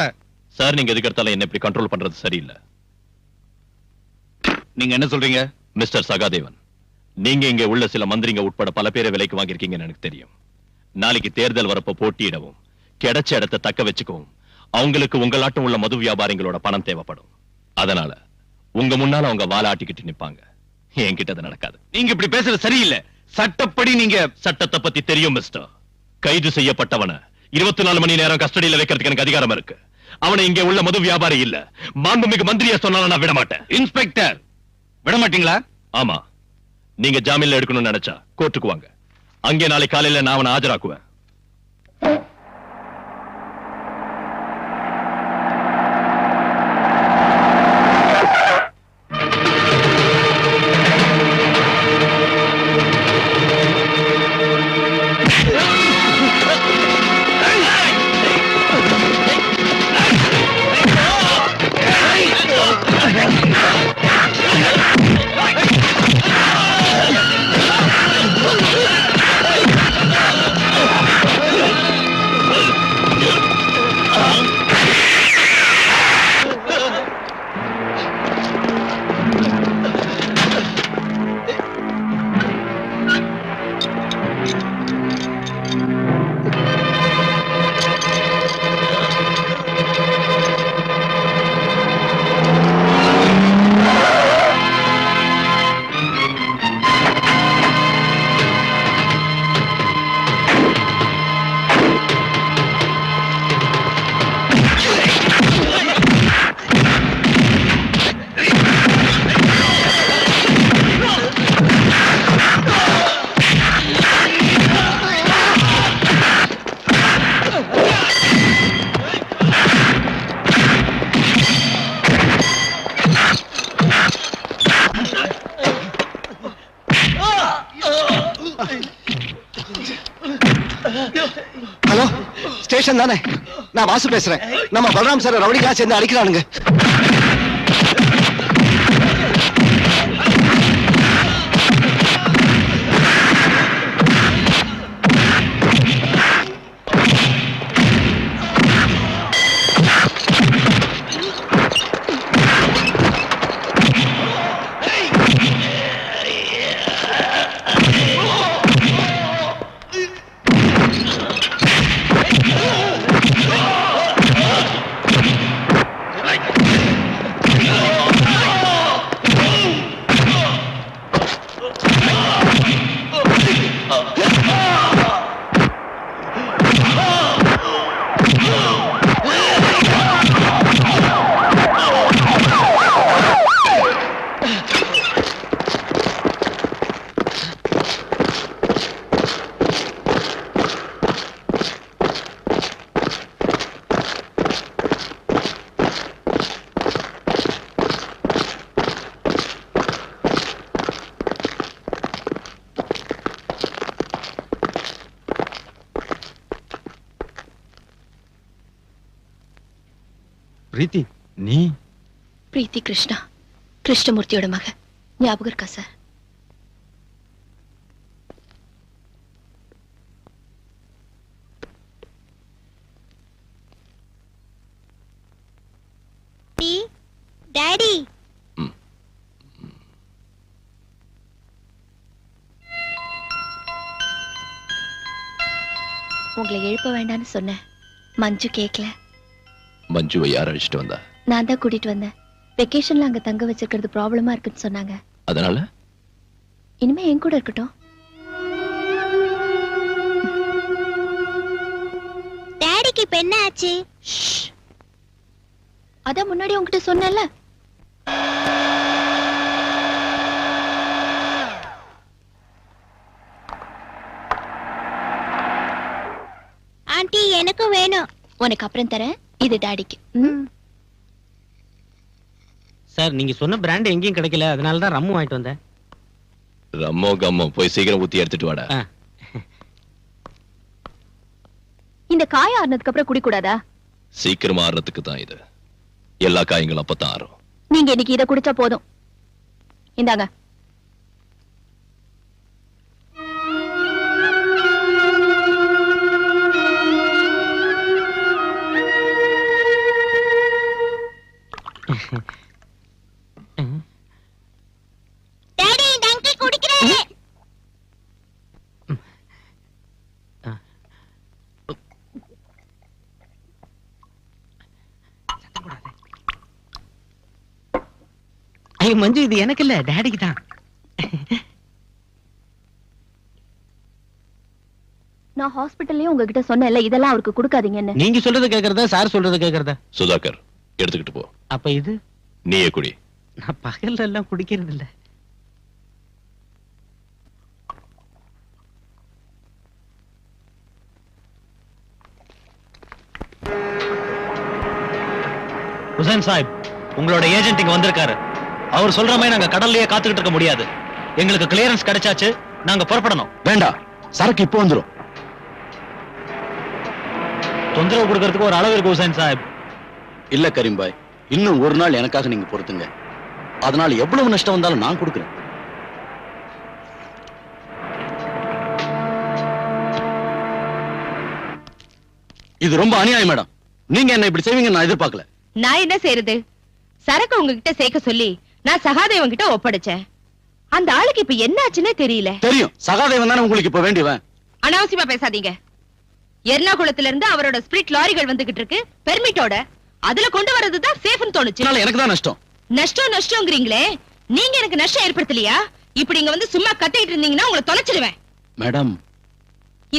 சார், நீங்க எதுக்கு எடுத்தாலும் என்ன இப்படி கண்ட்ரோல் பண்றது சரியில்லை. நீங்க என்ன சொல்றீங்க? மிஸ்டர் சகாதேவன், நீங்க இங்க உள்ள சில மந்திரிங்க உட்பட பல பேரை விலைக்கு வாங்கியிருக்கீங்கன்னு எனக்கு தெரியும். நாளைக்கு தேர்தல் வரப்ப போட்டியிடவும் கிடைச்ச இடத்தை தக்க வச்சுக்கவும் அவங்களுக்கு உங்களாட்டம் உள்ள மது வியாபாரிகளோட பணம் தேவைப்படும். அதனால உங்க முன்னால அவங்க வாலாட்டிக்கிட்டு நிப்பாங்க. என்கிட்ட அது நடக்காது. நீங்க இப்படி பேசுறது சரியில்லை. சட்டப்படி நீங்க சட்டத்தை பத்தி தெரியும் மிஸ்டர். கைது செய்யப்பட்டவன 24 மணி நேரம் கஸ்டடியில வைக்கிறதுக்கு எனக்கு அதிகாரம் இருக்கு. அவனை இங்க உள்ள மது வியாபாரி இல்ல, மாண்புமிகு மந்திரியா சொன்னாலும் நான் விட மாட்டேன். இன்ஸ்பெக்டர், விட மாட்டீங்களா? ஆமா. நீங்க ஜாமீன்ல எடுக்கணும்னு நினைச்சா கோர்ட்டுக்கு வாங்க. அங்கே நாளை காலையில நான் அவனை ஆஜராக்குவேன். ஹலோ, ஸ்டேஷன் தானே? நான் வாசு பேசுறேன். நம்ம பலராம் சார் ரவுடிகளா சேர்ந்து அடிக்கிறானுங்க. பிரீத்தி நீ பிரீத்தி கிருஷ்ணா, கிருஷ்ணமூர்த்தியோட மக. ஞாபகம் இருக்கா சார்? டாடி, உங்களை எழுப்ப வேண்டாம்னு சொன்னேன். மஞ்சு கேக்கல. மஞ்சுவை யார் அழைச்சிட்டு வந்தா? நான் தான் கூட்டிட்டு வந்தேன். வெக்கேஷன்ல அங்க தங்க வச்சிருக்கிறது ப்ராப்ளமா இருக்குன்னு சொன்னாங்க. அதனால இனிமே என் கூட இருக்கட்டும். டாடிக்கு இப்ப என்ன ஆச்சு? அதான் முன்னாடி உங்ககிட்ட சொன்னேன்ல. ஆண்டி, எனக்கும் வேணும். உனக்கு அப்புறம் தரேன். இது டாடிக்கு. சார், நீங்க சொன்ன பிராண்ட் எங்கேயும் கிடைக்கல, அதனால தான் ரம்மு வாங்கிட்டு வந்தேன். ரம்மோ கம்மோ போய் சீக்கிரம் ஊத்தி எடுத்துட்டு வாடா. இந்த காய ஆறுனதுக்கு அப்புறம் குடிக்கூடாதா? சீக்கிரமா ஆறுறதுக்கு தான் இது. எல்லா காயங்களும் அப்பதான் ஆறும். நீங்க இன்னைக்கு இதை குடிச்சா போதும். இந்தாங்க. டாடி, டங்கி குடிக்கிறாரு. ஐயோ மஞ்சு, இது எனக்கு இல்ல, டாடிக்கு தான். நான் ஹாஸ்பிட்டல்லயே உங்ககிட்ட சொன்னேன்ல, இதெல்லாம் அவருக்கு கொடுக்காதீங்கன்னு. நீங்க சொல்றது கேக்குறதா, சார் சொல்றது கேக்குறதா? சுதாகர், எடுத்துக்கிட்டு போ. அப்ப இது நீயே குடி. நான் பகல்ல எல்லாம் குடிக்கிறது இல்ல. ஹுசைன் சாஹிப், உங்களோட ஏஜென்ட் இங்க வந்திருக்காரு. அவர் சொல்ற மாதிரி நாங்க கடல்லயே காத்துக்கிட்டு இருக்க முடியாது. எங்களுக்கு கிளியரன்ஸ் கிடைச்சாச்சு, நாங்க புறப்படணும். வேண்டாம், சரக்கு இப்போ வந்துரும். தொந்தரவு கொடுக்கறதுக்கு ஒரு அளவு இருக்கு ஹுசைன் சாஹிப். இல்ல கரீம் பாய், இன்னும் ஒரு நாள் எனக்காக நீங்க பொறுத்துங்க. அதனால எவ்வளவு நஷ்டம் வந்தாலும் நான் கொடுக்கிறேன். இது ரொம்ப அநியாயம் மேடம். நீங்க என்ன இப்படி செய்வீங்க நான் எதிர்பார்க்கல. நான் என்ன செய்யறது? சரக்கு உங்ககிட்ட சேர்க்க சொல்லி நான் சகாதேவன் கிட்ட ஒப்படைச்சேன். அந்த ஆளுக்கு இப்ப என்ன ஆச்சுன்னே தெரியல. தெரியும், சகாதேவன் தானே உங்களுக்கு இப்ப வேண்டியவன். அனாவசியமா பேசாதீங்க. எர்ணாகுளத்துல இருந்து அவரோட ஸ்பிரிட் லாரிகள் வந்துகிட்டு இருக்கு பெர்மிட்டோட. அதுல கொண்டு வரதுதான் சேஃப்னு தோணுச்சு. எனக்கு தான் நஷ்டம். நஷ்டம்ங்கிறீங்களே, நீங்க எனக்கு நஷ்டம் ஏற்படுத்தலையா? இப்படி இங்க வந்து சும்மா கத்திட்டு இருந்தீங்கன்னா உங்களை தொலைச்சிடுவேன். மேடம்,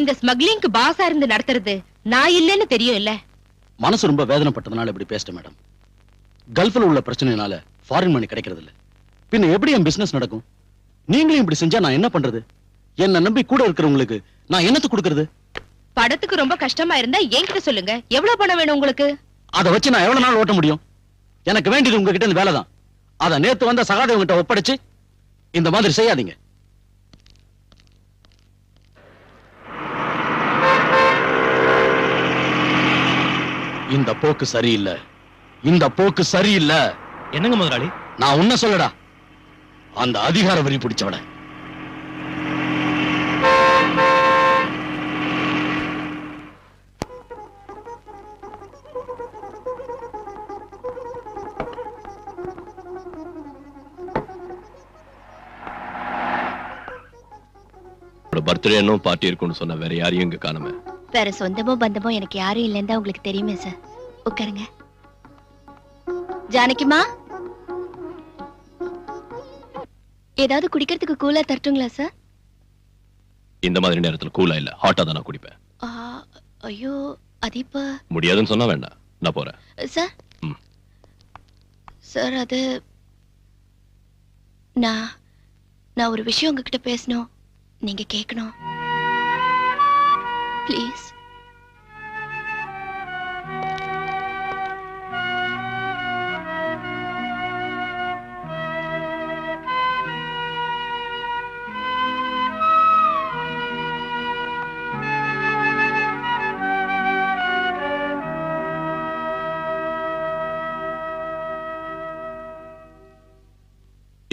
இந்த ஸ்மக்லிங்க்கு பாஸா இருந்து நடத்துறது நான் இல்லன்னு தெரியும் இல்ல? மனசு ரொம்ப வேதனைப்பட்டதுனால இப்படி பேசிட்டேன் மேடம். கல்ஃப்ல உள்ள பிரச்சனைனால ஃபாரின் மணி கிடைக்கிறது இல்ல. பின்ன எப்படி என் பிசினஸ் நடக்கும்? நீங்களும் இப்படி செஞ்சா நான் என்ன பண்றது? என்ன நம்பி கூட இருக்கிறவங்களுக்கு நான் என்னத்து கொடுக்கறது? படத்துக்கு ரொம்ப கஷ்டமா இருந்தா என்கிட்ட சொல்லுங்க. எவ்வளவு பணம் வேணும் உங்களுக்கு? அதை வச்சு நான் எவ்வளவு நாள் ஓட்ட முடியும்? எனக்கு வேண்டியது உங்ககிட்ட இந்த வேலை தான். அதை நேத்து வந்த சகாதேவங்கிட்ட ஒப்படைச்சு இந்த மாதிரி செய்யாதீங்க. இந்த போக்கு சரியில்லை. இந்த போக்கு சரியில்லை. என்னங்க முதலாளி? நான் உன்ன சொல்லடா, அந்த அதிகார வரி பிடிச்சவட. பர்த்டே இன்னும் பார்ட்டி இருக்கும்னு சொன்ன வேற யாரையும் இங்க காணுமே. வேற சொந்தமோ பந்தமோ எனக்கு யாரும் இல்லைன்னு உங்களுக்கு தெரியுமே சார். உட்காருங்க. ஜானகிமா, ஏதாவது குடிக்கிறதுக்கு கூலா தரட்டுங்களா சார்? இந்த மாதிரி நேரத்துல கூலா இல்ல, ஹாட்டா தான் நான் குடிப்பேன். ஐயோ, அது இப்ப முடியாதுன்னு சொன்னா வேண்டாம், நான் போறேன். சார் சார், அது நான் ஒரு விஷயம் உங்ககிட்ட பேசணும். நீங்க கேட்கணும் ப்ளீஸ்.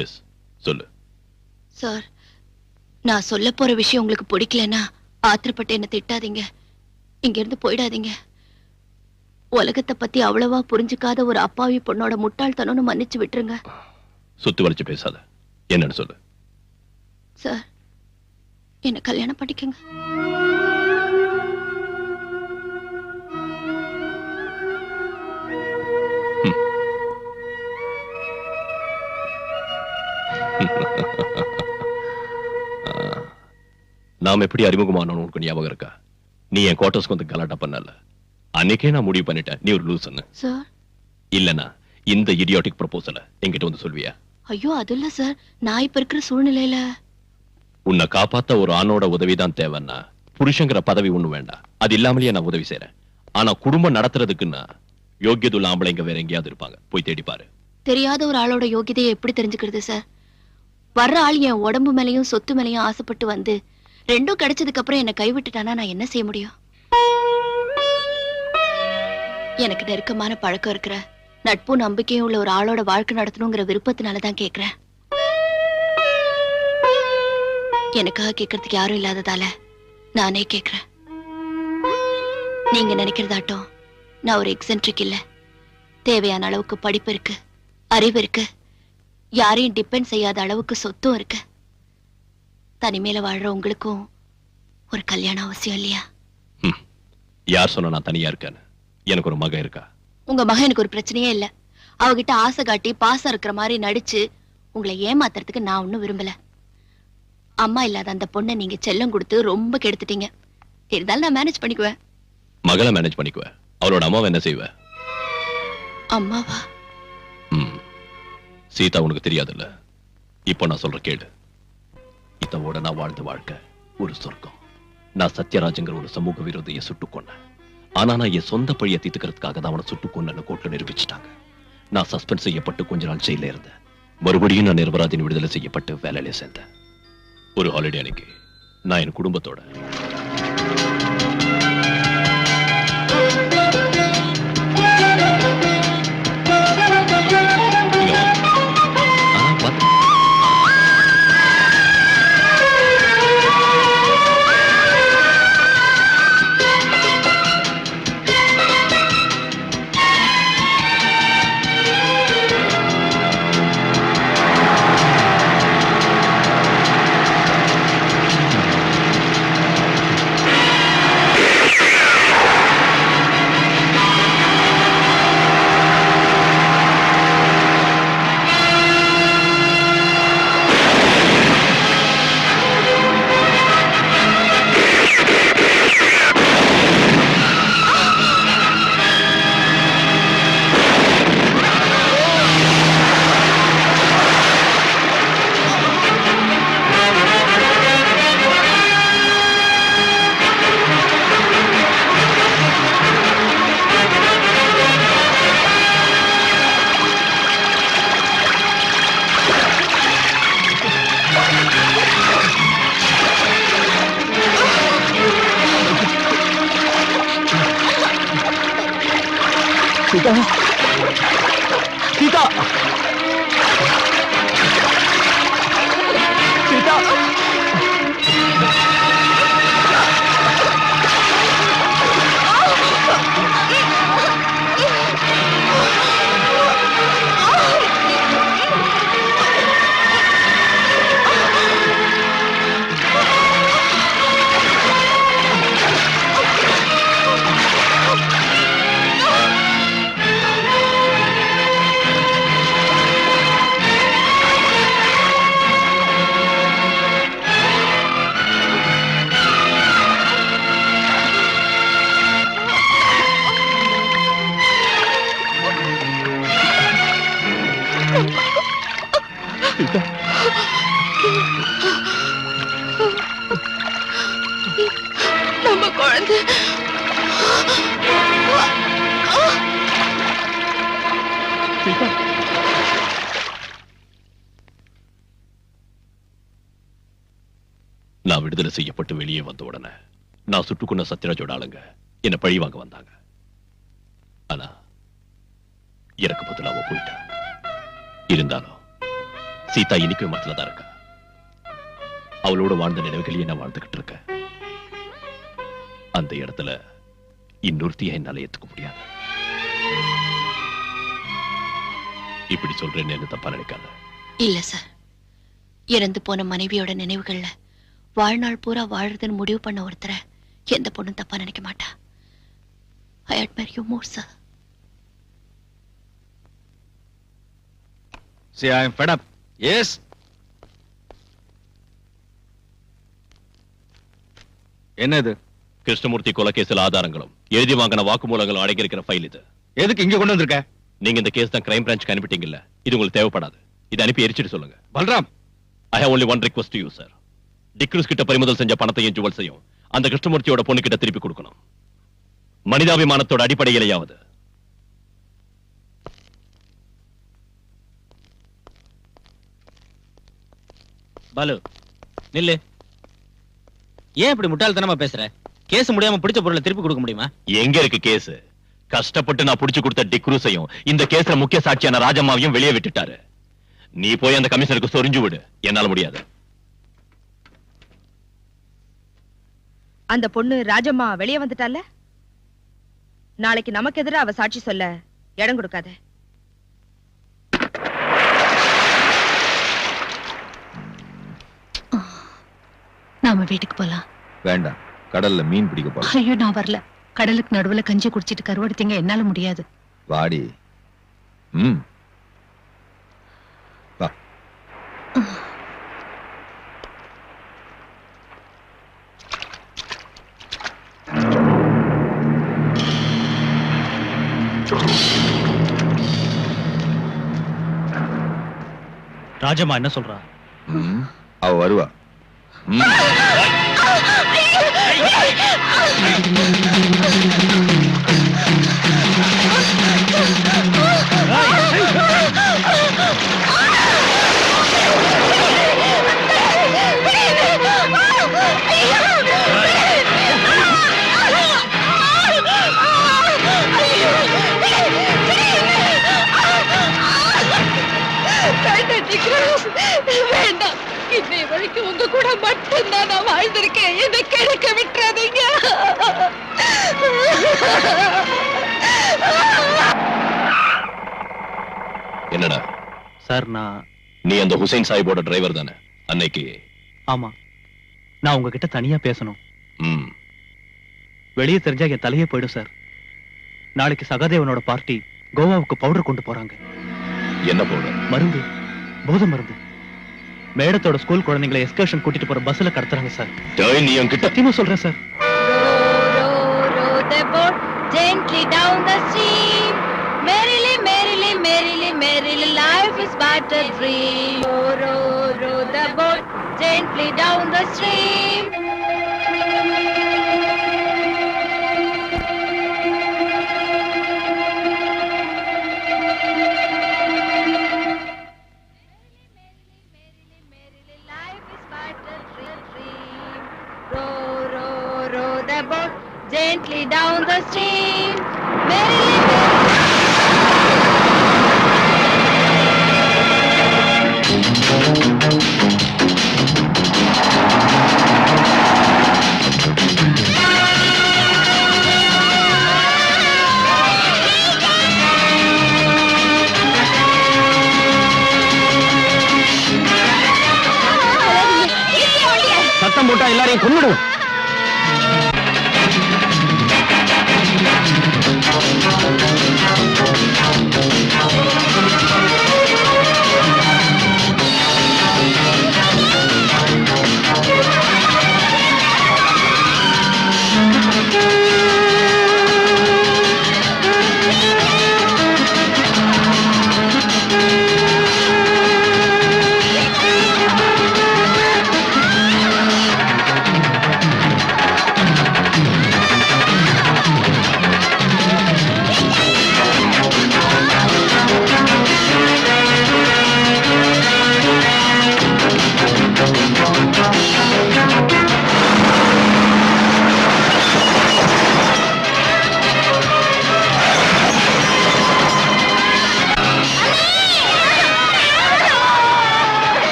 எஸ், சொல்லு. சார், நான் சொல்ல போற விஷயம் உங்களுக்கு பிடிக்கலன்னா ஆத்திரப்பட்டு என்ன திட்டாதீங்க. இங்க இருந்து போயிடாதீங்க. உலகத்தை பத்தி அவ்வளவா புரிஞ்சுக்காத ஒரு அப்பாவி பொண்ணோட முட்டாள்தனம்னு மன்னிச்சு விட்டுருங்க. சுத்தி வளைச்சு பேசாத. என்னன்னு சொல்லு. சார், என்ன கல்யாணம் பண்ணிக்கங்க. நாம் எப்படி அறிமுகமானோம் உனக்கு ஞாபகம் இருக்கா? நீ என் குவார்டர்ஸ்க்கு வந்து கலாட்டா பண்ணல. அன்னைக்கே நான் முடிவு பண்ணிட்டேன் நீ ஒரு லூசுன்னு. சார், இல்லனா இந்த இடியாட்டிக் ப்ரொபோசல என்கிட்ட வந்து சொல்வியா? ஐயோ, அது இல்ல சார். நான் இப்ப இருக்கிற சூழ்நிலையில உன்னை காப்பாத்த ஒரு ஆணோட உதவிதான் தேவைன்னா புருஷங்கிற பதவி ஒண்ணு வேண்டாம். அது இல்லாமலேயே நான் உதவி செய்யறேன். ஆனா குடும்பம் நடத்துறதுக்குன்னா யோகியதுள்ள ஆம்பளைங்க வேற எங்கேயாவது இருப்பாங்க. போய் தேடி பாரு. தெரியாத ஒரு ஆளோட யோகியதையை எப்படி தெரிஞ்சுக்கிறது சார்? வர்ற ஆள் என் உடம்பு மேலையும் சொத்து மேலையும் ஆசைப்பட்டு வந்து ரெண்டும் கிடைச்சதுக்கு அப்புறம் என்ன கைவிட்டுட்டானா நான் என்ன செய்ய முடியும்? எனக்கு நெருக்கமான பழக்கம் இருக்கிற, நட்பும் நம்பிக்கையும் உள்ள ஒரு ஆளோட வாழ்க்கை நடத்தணுங்கிற விருப்பத்தினாலதான் கேக்குறேன். எனக்காக கேட்கறதுக்கு யாரும் இல்லாததால நானே கேக்குறேன். நீங்க நினைக்கிறதாட்டம் நான் ஒரு எக்ஸென்ட்ரிக் இல்ல. தேவையான அளவுக்கு படிப்பு இருக்கு, அறிவு இருக்கு, யாரையும் டிபெண்ட் செய்யாத அளவுக்கு சொத்தும் இருக்கு. தனிமையில வாழ்ற உங்களுக்கும் ஒரு கல்யாணம் அவசியம் இல்லையா? யார் சொன்னா நான் தனியா இருக்கேன்னு? எனக்கு ஒரு மகன் இருக்கா. உங்க மகன் எனக்கு ஒரு பிரச்சனையே இல்ல. அவகிட்ட ஆசை காட்டி பாசம் இருக்கிற மாதிரி நடிச்சு உங்களை ஏமாத்துறதுக்கு நான் ஒன்னும் விரும்பல. அம்மா இல்லாத அந்த பொண்ணை நீங்க செல்லம் கொடுத்து ரொம்ப கெடுத்துட்டீங்க. இருந்தாலும் நான் மேனேஜ் பண்ணிக்குவேன். மகளை மேனேஜ் பண்ணிக்குவேன். அவளோட அம்மாவை என்ன செய்வ? அம்மாவா? சீதா உனக்கு தெரியாதுல்ல. இப்போ நான் சொல்ற கேளு. இதோட நான் வாழ்ந்த வாழ்க்கை ஒரு சொர்க்கம். நான் சத்யராஜங்கிற ஒரு சமூக விரோதியை சுட்டுக் கொண்டேன். ஆனா நான் என் சொந்த பழியை தீர்த்துக்கிறதுக்காக தான் அவனை சுட்டுக் கொண்டு கோர்ட்ல நிரூபிச்சுட்டாங்க. நான் சஸ்பெண்ட் செய்யப்பட்டு கொஞ்ச நாள் ஜெயில இருந்தேன். மறுபடியும் நான் நிரபராதின் விடுதலை செய்யப்பட்டு வேலையில சேர்ந்தேன். ஒரு ஹாலிடே அன்னைக்கு நான் என் குடும்பத்தோட सीता सीता सीता நம்ம குழந்தை நான் விடுதலை செய்யப்பட்டு வெளியே வந்த உடனே நான் சுட்டுக்கொண்ட சத்யராஜோட ஆளுங்க என்ன பழி வாங்க வந்தாங்க. ஆனா எனக்கு பதிலா அவ போயிட்டா. இருந்தாலும் சீதா இன்னைக்கு விமானத்துல தான் இருக்கா. அவளோட வாழ்ந்த நினைவுகளையே நான் வாழ்ந்துகிட்டு இருக்கேன். அந்த இடத்துல இன்னொருத்தியை என்னால ஏத்துக்க முடியாது. இப்படி சொல்றேன்னு என்ன தப்பா நினைக்காத. இல்ல சார், இறந்து போன மனைவியோட நினைவுகள்ல வாழ்நாள் பூரா வாழறதுன்னு முடிவு பண்ண ஒருத்தரை எந்த பொண்ணும் தப்பா நினைக்க மாட்டா. I admire you more, sir. See, I am fed up. Yes. என்ன இது? கிருஷ்ணமூர்த்தி கொலை கேஸ்ல ஆதாரங்களும் எழுதி வாங்கின வாக்குமூலங்களும் அடங்கியிருக்கிற ஃபைல் இது. எதுக்கு இங்க கொண்டு வந்திருக்க? நீங்க இந்த கேஸ் தான் கிரைம் பிரான்ச்சுக்கு அனுப்பிட்டீங்கல்ல, இது உங்களுக்கு தேவைப்படாது. இதை அனுப்பி எரிச்சிட்டு சொல்லுங்க. Balram, I have only one request to you, sir. D'Cruz கிட்ட பறிமுதல் செஞ்ச பணத்தையும் ஜுவல்ஸையும் அந்த கிருஷ்ணமூர்த்தியோட பொண்ணு கிட்ட திருப்பி கொடுக்கணும். மனிதாபிமானத்தோட அடிப்படையிலேயாவது. பாலு நில்லு. ஏன் இப்படி முட்டாள்தனமா பேசுற? கேஸ் முடியாம பிடிச்ச பொருளை திருப்பி கொடுக்க முடியுமா? எங்க இருக்கு கேஸ்? கஷ்டப்பட்டு நான் புடிச்சு கொடுத்த டிக்ரூஸையும் இந்த கேஸ்ல முக்கிய சாட்சியான ராஜம்மாவையும் வெளியே விட்டுட்டாரு. நீ போய் அந்த கமிஷனருக்கு சொரிஞ்சு விடு. என்னால முடியாது. அந்த பொண்ணு ராஜம்மா வெளியே வந்துட்டால, நாளைக்கு நமக்கு எதிராக அவ சாட்சி சொல்ல இடம் கொடுக்காத. நாம வீட்டுக்கு போலாம். வேண்டாம், கடல்ல மீன் பிடிக்க போலாம். ஐயோ, நான் வரல. கடலுக்கு நடுவுல கஞ்சி குடிச்சிட்டு கருவடுத்தீங்க, என்னால முடியாது. வாடி. வா. ராஜம்மா என்ன சொல்றா? அவ வருவா. வேண்டாம், இன்னைய வரைக்கும் உங்க கூட மட்டும்தான் நான் வாழ்ந்திருக்கேன். என்னை கிடைக்க விட்டுறாதீங்க. என்னடா சார், நீ அந்த ஹுசைன் சாஹிபோட டிரைவர் தானே அன்னைக்கு? ஆமா. நான் உங்ககிட்ட தனியா பேசணும். வெளியே தெரிஞ்சா என் தலையே போயிடும் சார். நாளைக்கு சகாதேவனோட பார்ட்டி கோவாவுக்கு பவுடர் கொண்டு போறாங்க. என்ன பவுடர்? மருந்து, போதை மருந்து. மேடத்தோட ஸ்கூல் குழந்தைங்களை எஸ்கர்ஷன் கூட்டிட்டு போற பஸ்ல கடத்துறாங்க சார். நீ என்கிட்ட சத்தியமா சொல்றேன் sir. Row the boat gently down the stream. Merrily, merrily, merrily, merrily, life is but a dream. Row the boat gently down the stream. Row the boat gently down the stream. Merrily, சத்தம் போட்டா எல்லாரையும் கொன்னுடுவோம்.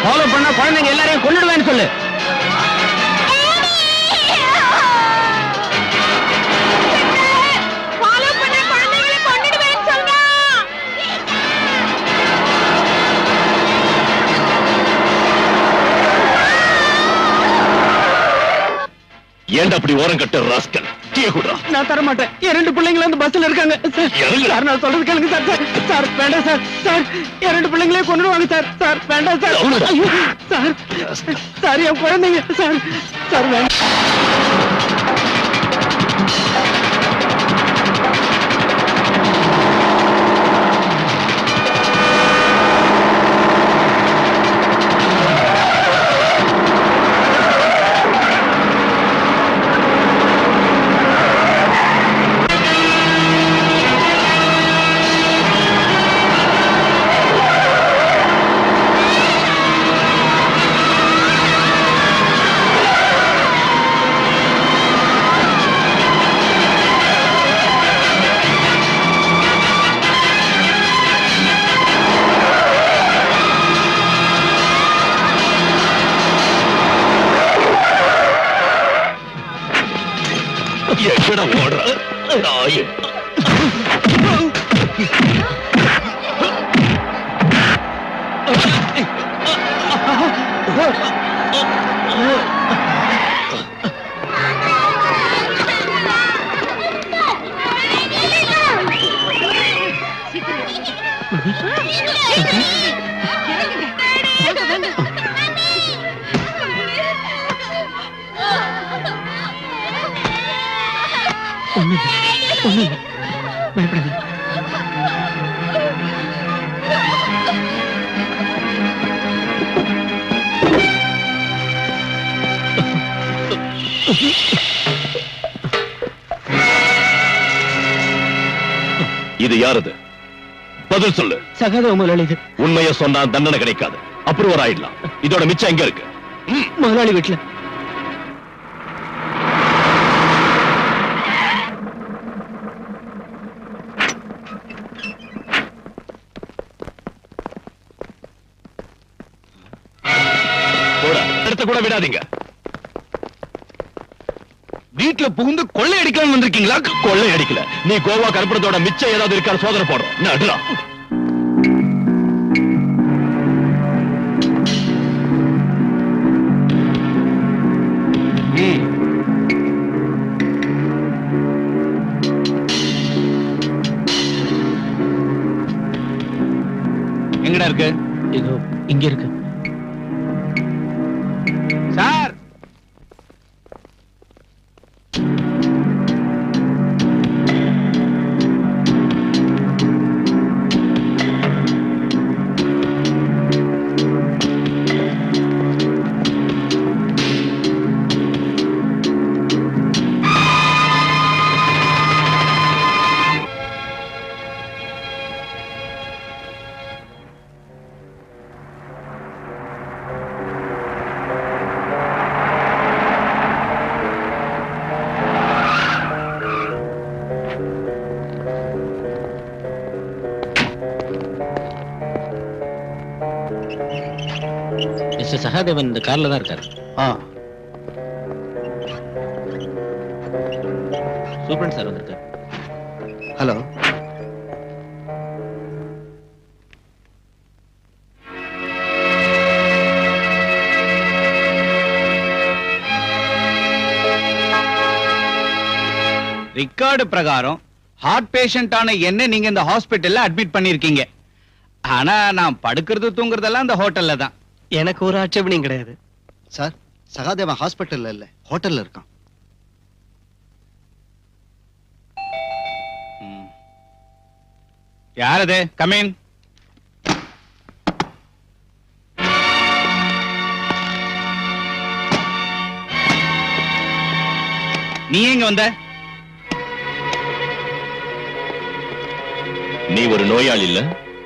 Follow பண்ணா குழந்தைங்க எல்லாரையும் கொன்னுடுவேன்னு சொல்லு. ஏன்டா அப்படி ஓரம் கட்ட ராஸ்கல்? டீ குடா. நான் தர மாட்டேன். என் 2 பிள்ளைங்களும் அந்த பஸ்ல இருக்காங்க சார். நான் சொல்றது கேளுங்க சார். சார் வேண்டாம் சார். சார் என் 2 பிள்ளைங்களே கொன்னுடுவாங்க சார். சார் வேண்டாம் சார். ஐயோ சார். சார் என் குழந்தைங்க சார். சார் வேண்டாம். எங்கடா ஓடுற நாயே? பயப்படாது. இது யாரது? பதில் சொல்லு. சகாதேவ முதலாளி. உண்மையை சொன்னா தண்டனை கிடைக்காது. அப்ரூவர் ஆயிடலாம். இதோட மிச்சம் எங்க இருக்கு? முதலாளி வீட்டுல. கூட விடாதீங்க. வீட்டுல புகுந்து கொள்ளை அடிக்கலாம் வந்திருக்கீங்களா? கொள்ளை அடிக்கல. நீ கோவா கருப்பணத்தோட மிச்சம் ஏதாவது இருக்காரு சோதனை போடுறோம். நடுறா. எங்கடா இருக்கு? இதோ இங்க இருக்கு சார். மிஸ்டர் சகாதேவன் இந்த கார்ல தான் இருக்காரு. சூப்பரண்ட் சார் வந்திருக்காரு. ஹலோ. ரெக்கார்டு பிரகாரம் ஹார்ட் பேஷண்டான என்ன நீங்க இந்த ஹாஸ்பிட்டல்ல அட்மிட் பண்ணிருக்கீங்க. ஆனா நான் படுக்கிறது தூங்குறதெல்லாம் இந்த ஹோட்டல்ல தான். எனக்கு ஒரு ஆட்சேபனையும் கிடையாது சார். சகாதேவன் ஹாஸ்பிட்டல்ல இல்ல, ஹோட்டல்ல இருக்கான். யார் அது? Come in. நீ எங்க வந்த? நீ ஒரு நோயாளி இல்ல,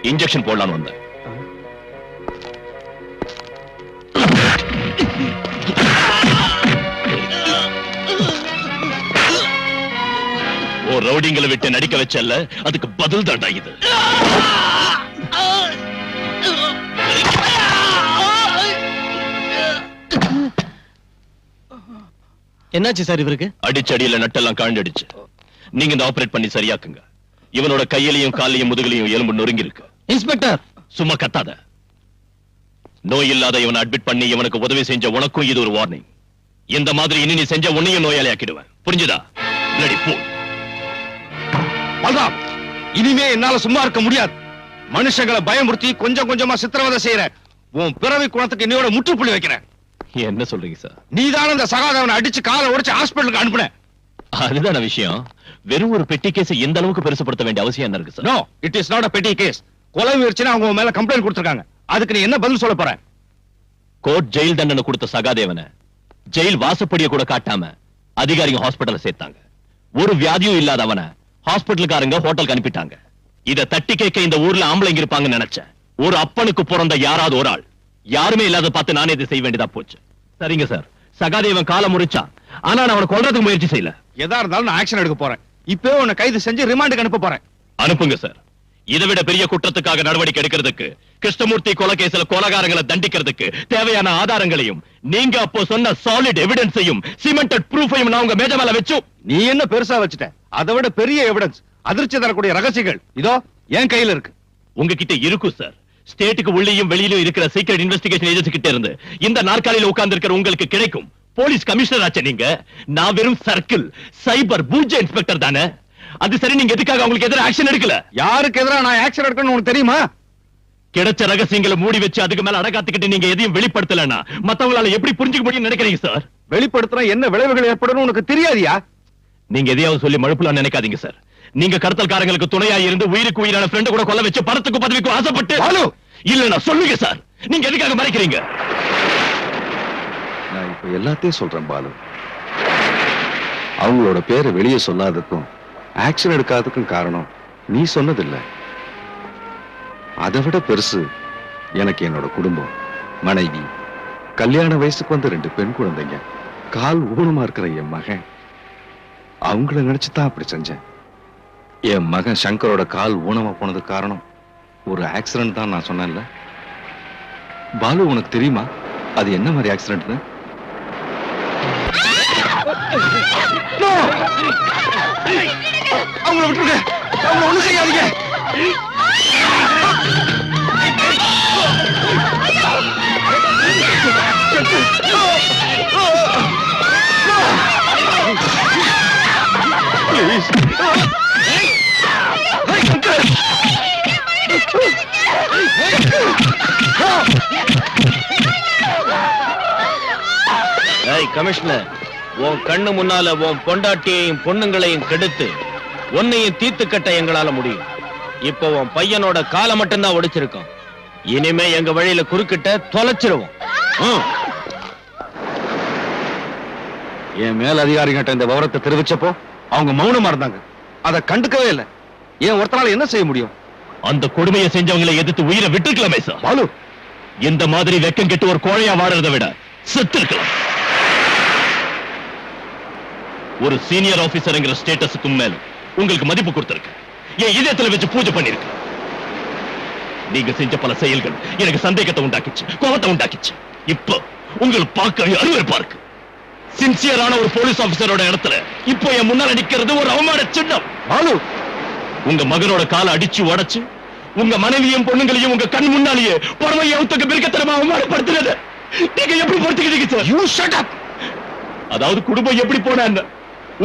இன்ஜெக்ஷன் போடலான்னு வந்த. ஓ ரவுடிங்களை விட்டு நடிக்க வச்சல்ல, அதுக்கு பதில் தாண்டா இது. என்னாச்சு சார் இவருக்கு? அடிச்சடியில நட்டெல்லாம் காண்டடிச்சு. நீங்க இந்த ஆபரேட் பண்ணி சரியாக்குங்க. இவனோட கையிலையும் காலையும் முதுகலையும் எலும்பு நொறுங்கி இருக்கு. இன்ஸ்பெக்டர் சும்மா கத்தாத. நோய் இல்லாத இவனை அட்மிட் பண்ணி இவனுக்கு உதவி செஞ்ச உனக்கும் இது ஒரு வார்னிங். இந்த மாதிரி இனி நீ செஞ்ச உன்னையும் நோயாளி ஆக்கிடுவேன். புரிஞ்சுதா? Bloody pool. பல்ராம், இனிமே என்னால சும்மா இருக்க முடியாது. மனுஷங்களை பயமுறுத்தி கொஞ்சம் கொஞ்சமா சித்திரவதை செய்யற உன் பிறவி குணத்துக்கு என்னையோட முற்றுப்புள்ளி வைக்கிறேன். என்ன சொல்றீங்க சார்? நீதான இந்த சகாதேவனை அடிச்சு காலை உடைச்சு ஹாஸ்பிட்டலுக்கு அனுப்புன. அதுதான விஷயம். வெறும் ஒரு பெட்டி கேஸ் எந்த அளவுக்கு பெருசுப்படுத்த வேண்டிய அவசியம் என்ன இருக்கு sir? No, it is not a petty case. கொலை முயற்சினா அவங்க மேல கம்ப்ளைண்ட் கொடுத்திருக்காங்க. அதுக்கு நீ என்ன பதில் சொல்ல போற? கோர்ட் ஜெயில் தண்டனை கொடுத்த சகாதேவனை ஜெயில் வாசப்படிய கூட காட்டாம அதிகாரிங்க ஹாஸ்பிடல்ல சேர்த்தாங்க. ஒரு வியாதியும் இல்லாதவனை ஹாஸ்பிட்டலுக்காரங்க ஹோட்டலுக்கு அனுப்பிட்டாங்க. இத தட்டி கேட்க இந்த ஊர்ல ஆம்பளைங்க இருப்பாங்கன்னு நினைச்சேன். ஒரு அப்பனுக்கு பிறந்த யாராவது ஒரு ஆள் யாருமே இல்லாத பார்த்து நானே இதை செய்ய வேண்டியதா போச்சு. சரிங்க சார், சகாதேவன் காலை முறிச்சான். ஆனா நான் அவனை கொல்றதுக்கு முயற்சி செய்யல. எதா இருந்தாலும் நான் ஆக்ஷன் எடுக்க போறேன். இப்பவே உன்னை கைது செஞ்சு ரிமாண்டுக்கு அனுப்ப போறேன். அனுப்புங்க சார். இதை விட பெரிய குற்றத்துக்காக நடவடிக்கை எடுக்கிறதுக்கு, கிருஷ்ணமூர்த்தி கொலை கேஸ்ல கொலைகாரங்களை தண்டிக்கிறதுக்கு தேவையான ஆதாரங்களையும் நீங்க அப்போ சொன்ன சாலிட் எவிடன்ஸையும் சிமெண்டட் ப்ரூஃபையும் நான் உங்க மேஜை மேல வச்சு. நீ என்ன பெருசா வச்சுட்ட? அதை விட பெரிய எவிடன்ஸ், அதிர்ச்சி தரக்கூடிய ரகசியங்கள் இதோ என் கையில இருக்கு. உங்ககிட்ட இருக்கும் சார். ஸ்டேட்டுக்கு உள்ளேயும் வெளியிலும் இருக்கிற சீக்ரெட் இன்வெஸ்டிகேஷன் ஏஜென்சி கிட்ட இருந்து இந்த நாற்காலியில உட்கார்ந்து இருக்கிற உங்களுக்கு கிடைக்கும். போலீஸ் கமிஷனர் ஆச்சு நீங்க. நான் வெறும் சர்க்கிள் சைபர் பூஜ்ஜ இன்ஸ்பெக்டர் தானே. அது சரி, நீங்க எதுக்காக உங்களுக்கு எதிராக ஆக்ஷன் எடுக்கல? யாருக்கு எதிராக நான் ஆக்ஷன் எடுக்கணும்னு உனக்கு தெரியுமா? கிடைச்ச ரகசியங்களை மூடி வச்சு அதுக்கு மேல அடகாத்துக்கிட்டு நீங்க எதையும் வெளிப்படுத்தலன்னா மத்தவங்களால எப்படி புரிஞ்சுக்க முடியும் நினைக்கிறீங்க சார்? வெளிப்படுத்துற என்ன விளைவுகள் ஏற்படும் உனக்கு தெரியாதியா? நீங்க எதையாவது சொல்லி மழுப்பலாம் நினைக்காதீங்க சார். நீங்க கடத்தல்காரங்களுக்கு துணையா இருந்து உயிருக்கு உயிரான ஃப்ரெண்ட் கூட கொல்ல வச்சு பணத்துக்கு பதவிக்கு ஆசைப்பட்டு இல்ல சொல்லுங்க சார், நீங்க எதுக்காக மறைக்கிறீங்க? நான் இப்ப எல்லாத்தையும் சொல்றேன் பாலு. அவங்களோட பேரை வெளியே சொல்லாததுக்கும் ஆக்ஷன் எடுக்காததுக்கும் காரணம் நீ சொன்னதில்ல. அதை விட பெருசு எனக்கு என்னோட குடும்பம், மனைவி, கல்யாண வயசுக்கு வந்த 2 பெண் குழந்தைங்க, கால் ஊனமா இருக்கிற என் மகன். அவங்கள நினைச்சுதான் அப்படி செஞ்சேன். என் மகன் சங்கரோட கால் ஊனமா போனதுக்கு காரணம் ஒரு ஆக்சிடென்ட் தான் நான் சொன்னேன்ல. பாலு, உனக்கு தெரியுமா அது என்ன மாதிரி ஆக்சிடென்ட்னு? அவங்கள விட்டுருங்க, அவங்க ஒண்ணு செய்யாதீங்க. கமிஷனர், உன் கண்ணு முன்னால உன் பொண்டாட்டியையும் பொண்ணுங்களையும் கெடுத்து உன்னையும் தீர்த்து கட்ட எங்களால முடியும். இப்போ உன் பையனோட காலை மட்டும்தான் ஒடிச்சிருக்கோம். இனிமே எங்க வழியில குறுக்கிட்ட தொலைச்சிருவோம். என் மேல் அதிகாரிகிட்ட இந்த விவரத்தை தெரிவிச்சப்போ அவங்க மௌனமா இருந்தாங்க. அதை கண்டுக்கவே இல்லை. ஏன் ஒருத்தனால என்ன செய்ய முடியும்? அந்த கொடுமையை செஞ்சவங்களை எதிர்த்து உயிரை விட்டுருக்கலாமே சார். பாலு, இந்த மாதிரி வெக்கம் கெட்டு ஒரு கோழையா வாடுறதை விட செத்து இருக்கலாம். ஒரு சீனியர் ஆபீசர்ங்கிற ஸ்டேட்டஸுக்கும் மேல உங்களுக்கு மதிப்பு கொடுத்திருக்கு. என் இதயத்துல வச்சு பூஜை பண்ணிருக்கு. நீங்க செஞ்ச பல செயல்கள் எனக்கு சந்தேகத்தை உண்டாக்கிச்சு, கோபத்தை உண்டாக்கிச்சு. இப்போ உங்களுக்கு பார்க்க அருவருப்பா இருக்கு. சின்சியரான ஒரு போலீஸ் ஆபீசரோட இடத்துல இப்போ என் முன்னால நிக்கிறது ஒரு அவமான சின்னம். பாலு, உங்க மகனோட காலை அடிச்சு உடைச்சு உங்க மனைவியும் பொண்ணுங்களையும் உங்க கண் முன்னாலேயே பரமையை அவுத்தக்க பிரிக்கத்தனமா அவமானப்படுத்துறது நீங்க எப்படி பொறுத்துக்கிட்டீங்க சார்? You shut up. அதாவது குடும்பம் எப்படி போனா என்ன,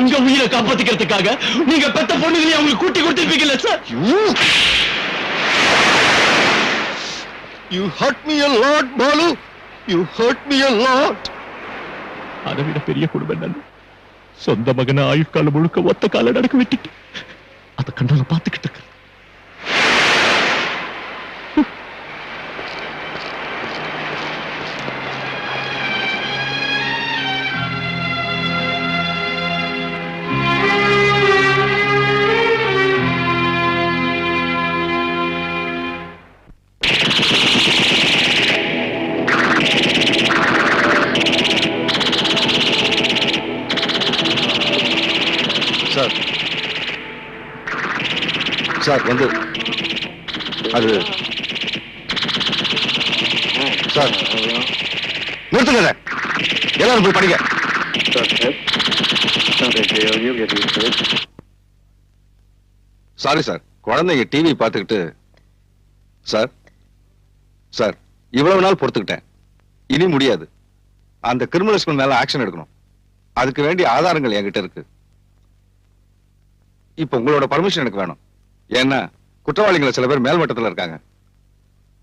உங்க உயிரை காப்பாத்திக்கிறதுக்காக நீங்க பெத்த பொண்ணுங்களையும் அவங்க கூட்டி கொடுத்திருப்பீங்கல்ல sir? You hurt me a lot, Balu. You hurt me a lot. அதை விட பெரிய குடும்பம் என்ன? சொந்த மகனை ஆயுட்காலம் முழுக்க ஒத்த கால நடக்க விட்டுட்டு அதை கண்டால பார்த்துக்கிட்டு இருக்க. சார் வந்து அது சார் நிறுத்துங்க. எல்லாரும் போய் படிங்க. சாரி சார், குழந்தைங்க டிவி பார்த்துக்கிட்டு. சார் சார், இவ்வளவு நாள் பொறுத்துக்கிட்டேன், இனி முடியாது. அந்த கிரிமினல்ஸ் மேல ஆக்ஷன் எடுக்கணும். அதுக்கு வேண்டிய ஆதாரங்கள் என்கிட்ட இருக்கு. இப்ப உங்களோட பர்மிஷன் எனக்கு வேணும். ஏன்னா குற்றவாளிகளை சில பேர் மேல்மட்டத்தில் இருக்காங்க.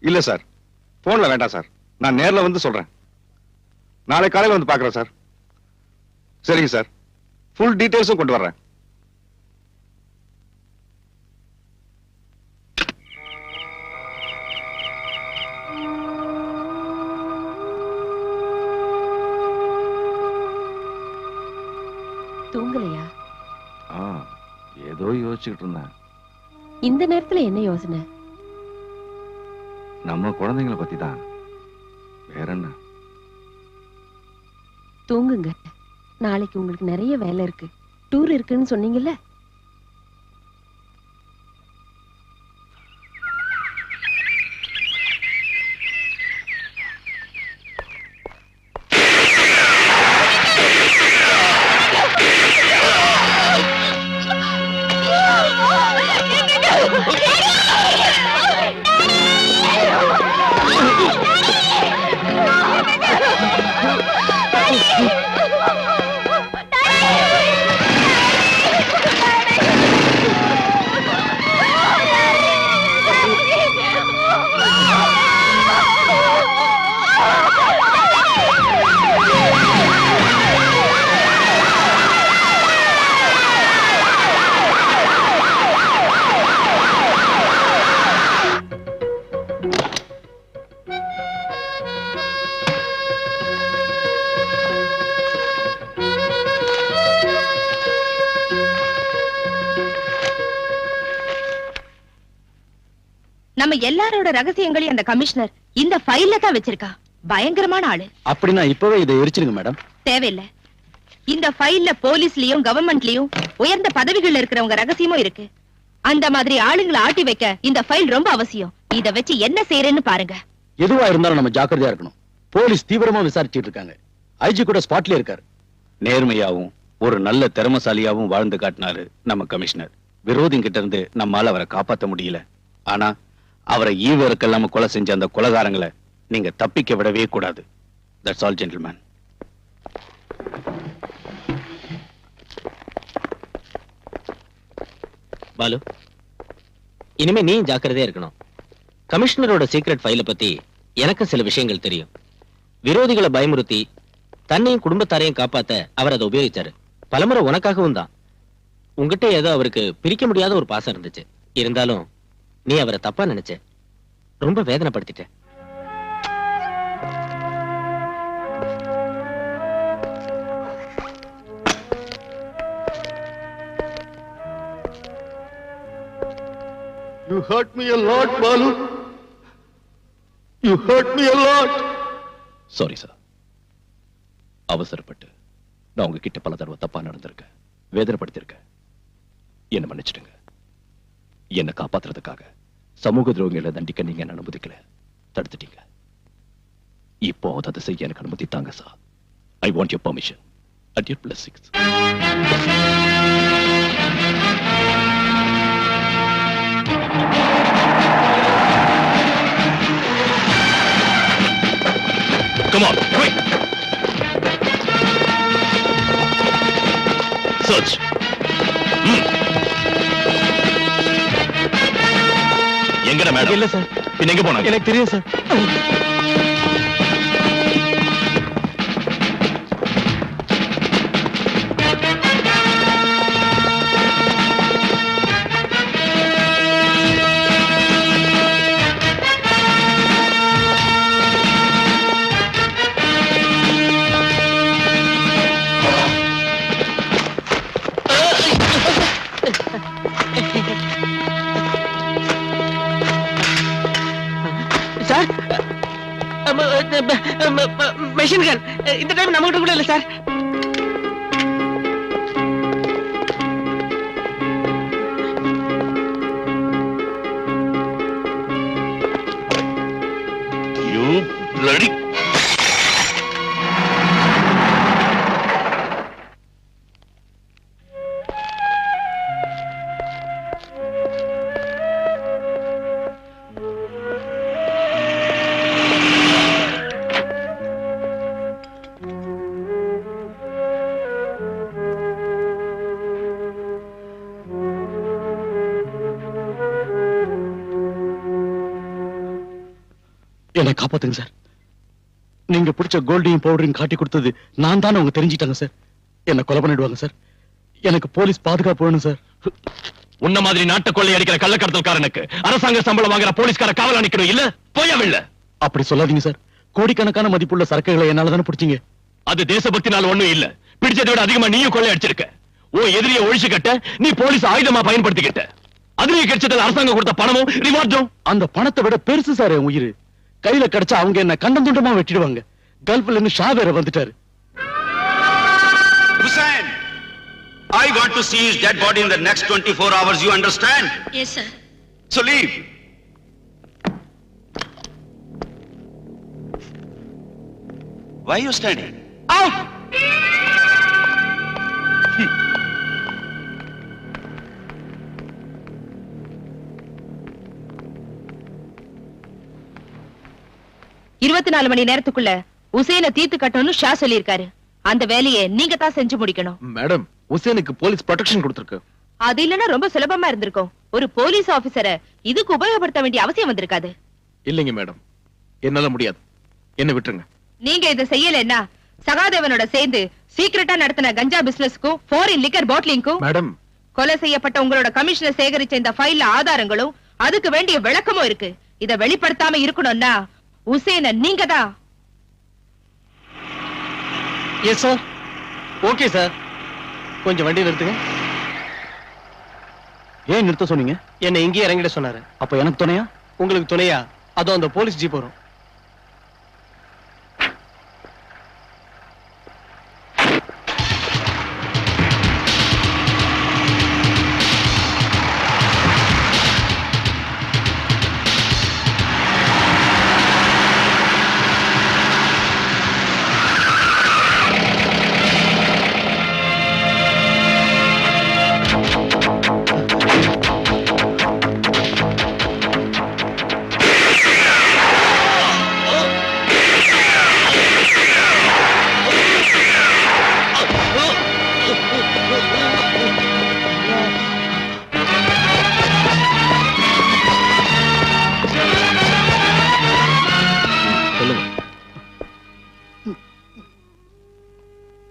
இல்ல சார், போன்ல வேண்டாம் சார், நான் நேர்ல வந்து சொல்றேன். நாளை காலையில் வந்து பார்க்குறேன் சார். சரிங்க சார், ஃபுல் டீடைல்ஸும் கொண்டு வர்றேன். தூங்கலையா? ஏதோ யோசிச்சுக்கிட்டு இருந்தேன். இந்த நேரத்துல என்ன யோசனை? நம்ம குழந்தைங்களை பத்தி தான். வேற என்ன? தூங்குங்க, நாளைக்கு உங்களுக்கு நிறைய வேலை இருக்கு. டூர் இருக்குன்னு சொன்னீங்கல்ல. நம்ம எல்லாரோட ரகசியங்களையும் அந்த கமிஷனர் இந்த ஃபைல்ல தான் வச்சிருக்கா. பயங்கரமான ஆளு. அப்படின்னா இப்பவே இதை எரிச்சிருங்க மேடம். தேவையில்லை. இந்த ஃபைல்ல போலீஸ்லயும் கவர்மெண்ட்லயும் உயர்ந்த பதவிகள்ல இருக்கிறவங்க ரகசியமும் இருக்கு. அந்த மாதிரி ஆளுங்களை ஆட்டி வைக்க இந்த ஃபைல் ரொம்ப அவசியம். இத வச்சு என்ன செய்யறேன்னு பாருங்க. எதுவா இருந்தாலும் நம்ம ஜாக்கிரதையா இருக்கணும். போலீஸ் தீவிரமா விசாரிச்சிட்டு இருக்காங்க. ஐஜி கூட ஸ்பாட்ல இருக்காரு. நேர்மையாவும் ஒரு நல்ல திறமசாலியாவும் வாழ்ந்து காட்டினாரு நம்ம கமிஷனர். விரோதிங்கிட்ட இருந்து நம்மால அவரை காப்பாற்ற முடியல. ஆனா அவரை ஈவருக்கெல்லாம கொலை செஞ்ச அந்த கொலைகாரங்களை நீங்க தப்பிக்க விடவே கூடாது. That's all gentleman. பாலு, இனிமே நீ ஜாக்கிரதையா இருக்கணும். கமிஷனரோட சீக்ரெட் ஃபைல பத்தி எனக்கு சில விஷயங்கள் தெரியும். விரோதிகளை பயமுறுத்தி தன்னையும் குடும்பத்தாரையும் காப்பாத்த அவர் அதை உபயோகிச்சாரு. பலமுறை உனக்காகவும் தான். உங்ககிட்ட ஏதோ அவருக்கு பிரிக்க முடியாத ஒரு பாசம் இருந்துச்சு. இருந்தாலும் நீ அவரை தப்பா நினைச்ச. ரொம்ப வேதனைப்படுத்திட்ட. You hurt me a lot, Balu. You hurt me a lot. Sorry sir. அவசரப்பட்டு நான் உங்ககிட்ட பல தடவை தப்பா நடந்திருக்கேன், வேதனைப்படுத்திருக்கேன். என்ன மன்னிச்சிடுங்க. என்னை காப்பாத்துறதுக்காக சமூக துரோகிகளை தண்டிக்க நீங்க என்ன அனுமதிக்கல, தடுத்துட்டீங்க. இப்போ அதை செய்ய எனக்கு அனுமதி தாங்க sir. I want your permission at your blessings. Come on, quick! Search! எங்கடா மேடம்? இல்ல சார். பின்ன எங்க போனாங்க? எனக்கு தெரியும் சார். மெஷின் கன் இந்த டைம் நம்ம கிட்ட கூட இல்ல சார். You bloody... என்னை காப்பாத்துங்க சார். நீங்க பிடிச்ச கோல்டையும் பவுடரையும் காட்டி கொடுத்தது நான் தானே அவங்க தெரிஞ்சிட்டாங்க சார். என்ன கொலை பண்ணிடுவாங்க சார். எனக்கு போலீஸ் பாதுகாப்பு வேணும் சார். உன்ன மாதிரி நாட்டை கொள்ளை அடிக்கிற கள்ளக்கடத்தல்காரனுக்கு அரசாங்க சம்பளம் வாங்குற போலீஸ்கார காவல் அணிக்கணும் இல்ல? போயவில்லை. அப்படி சொல்லாதீங்க சார். கோடிக்கணக்கான மதிப்புள்ள சரக்குகளை என்னால தானே பிடிச்சீங்க. அது தேசபக்தினால ஒண்ணும் இல்ல. பிடிச்சதை விட அதிகமா நீயும் கொள்ளை அடிச்சிருக்க. உன் எதிரியை ஒழிச்சு கட்ட நீ போலீஸ் ஆயுதமா பயன்படுத்திக்கிட்ட. அதுலயே கிடைச்சதுல அரசாங்கம் கொடுத்த பணமும் ரிவார்டும். அந்த பணத்தை விட பெருசு சார் என் உயிர். கையில கிடைச்சா அவங்க என்ன கண்டம் துண்டமா வெட்டிடுவாங்க. கல்ஃப்ல இருந்து ஷா வேற வந்துட்டாரு. Hussain, I want to see his dead body in the next 24 hours. You understand? Yes, sir. So leave. Why are you standing? Out! இருபத்தி 4 மணி நேரத்துக்குள்ள உசேனை தீர்த்து கட்டணும்னு ஷா சொல்லியிருக்காரு. அந்த வேலையை நீங்க தான் செஞ்சு முடிக்கணும். மேடம், உசேனுக்கு போலீஸ் ப்ரொடெக்ஷன் கொடுத்திருக்கு. அது இல்லன்னா ரொம்ப சுலபமா இருந்திருக்கும். ஒரு போலீஸ் ஆபீசரை இதுக்கு உபயோகப்படுத்த வேண்டிய அவசியம் வந்திருக்காது. இல்லைங்க மேடம், என்னால முடியாது. என்ன விட்டுருங்க. நீங்க இதை செய்யலன்னா சகாதேவனோட சேர்ந்து சீக்கிரட்டா நடத்தின கஞ்சா பிசினஸ்க்கும் ஃபாரின் லிக்கர் பாட்டிலிங்க்கும் மேடம், கொலை செய்யப்பட்ட உங்களோட கமிஷனர் சேகரிச்ச இந்த ஃபைல்ல ஆதாரங்களும் அதுக்கு வேண்டிய விளக்கமும் இருக்கு. இத வெளிப்படுத்தாம இருக்கணும்னா உசேனை நீங்க தான். Yes sir. Okay sir. கொஞ்சம் வண்டி நிறுத்துங்க. ஏன் நிறுத்த சொன்னீங்க? என்ன இங்கேயே இறங்கிட சொன்னாரு. அப்ப எனக்கு துணையா? உங்களுக்கு துணையா? அதோ அந்த போலீஸ் ஜீப் வரும்.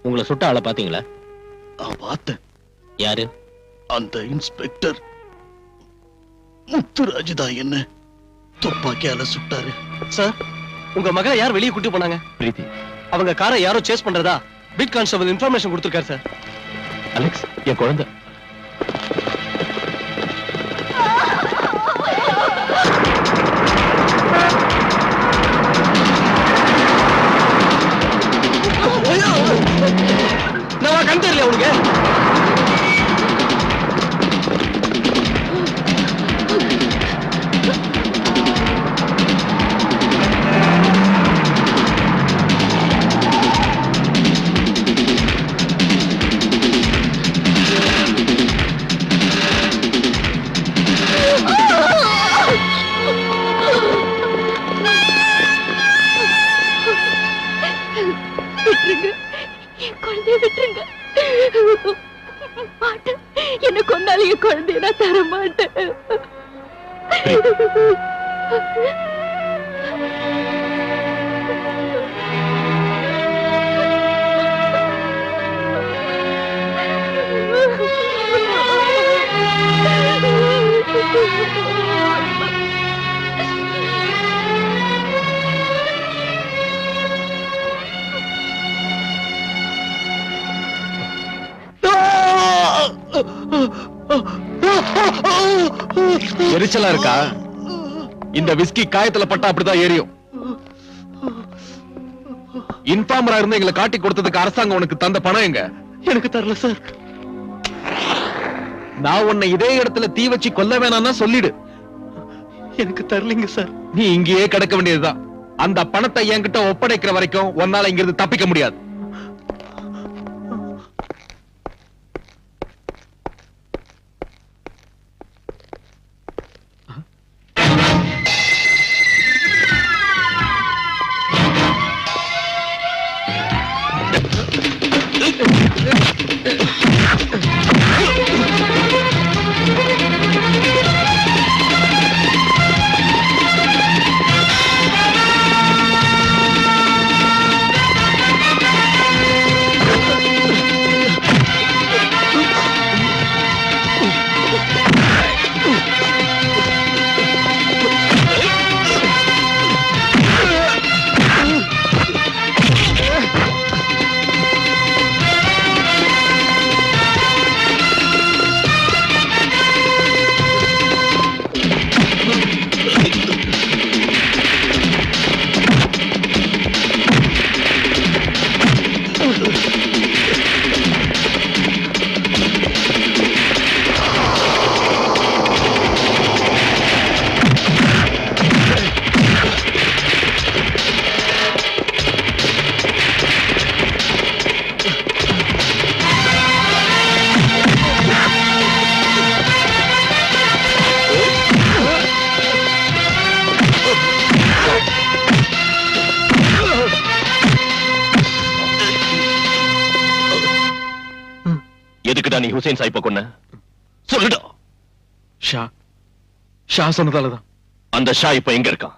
உங்களை சுட்ட ஆளை பாத்தீங்களா? பார்த்தேன். யாரு? அந்த இன்ஸ்பெக்டர் முத்துராஜ் தான் என்ன துப்பாக்கியால சுட்டாரு. சார், உங்க மகளை யார் வெளியே கூட்டி போனாங்க? பிரீத்தி. அவங்க காரை யாரோ சேஸ் பண்றதா பீட் கான்ஸ்டபிள் இன்ஃபர்மேஷன் கொடுத்திருக்காரு சார். அலெக்ஸ், என் குழந்தை. நான் கண் தெரியல உனக்கு. என்ன கொண்டாலிய குழந்தைய நான் தர மாட்டேன். எரிச்சலா இருக்கா? இந்த விஸ்கி காயத்துல பட்டா அப்படிதான் எரியும். இன்ஃபார்மரா இருந்து எங்களை காட்டி கொடுத்ததுக்கு அரசாங்கம் உனக்கு தந்த பணம் எங்க? எனக்கு தரல சார். நான் உன்னை இதே இடத்துல தீ வச்சு கொல்ல வேணாம்னா சொல்லிடு. எனக்கு தரலங்க சார். நீ இங்கேயே கிடக்க வேண்டியதுதான். அந்த பணத்தை என்கிட்ட ஒப்படைக்கிற வரைக்கும் உன்னால இங்கிருந்து தப்பிக்க முடியாது. தான் நீ ஹுசைன் சாயிப்ப கொன்ன? சொல்லுடா. ஷா சொன்னதாலதான். அந்த ஷா இப்ப எங்க இருக்கான்?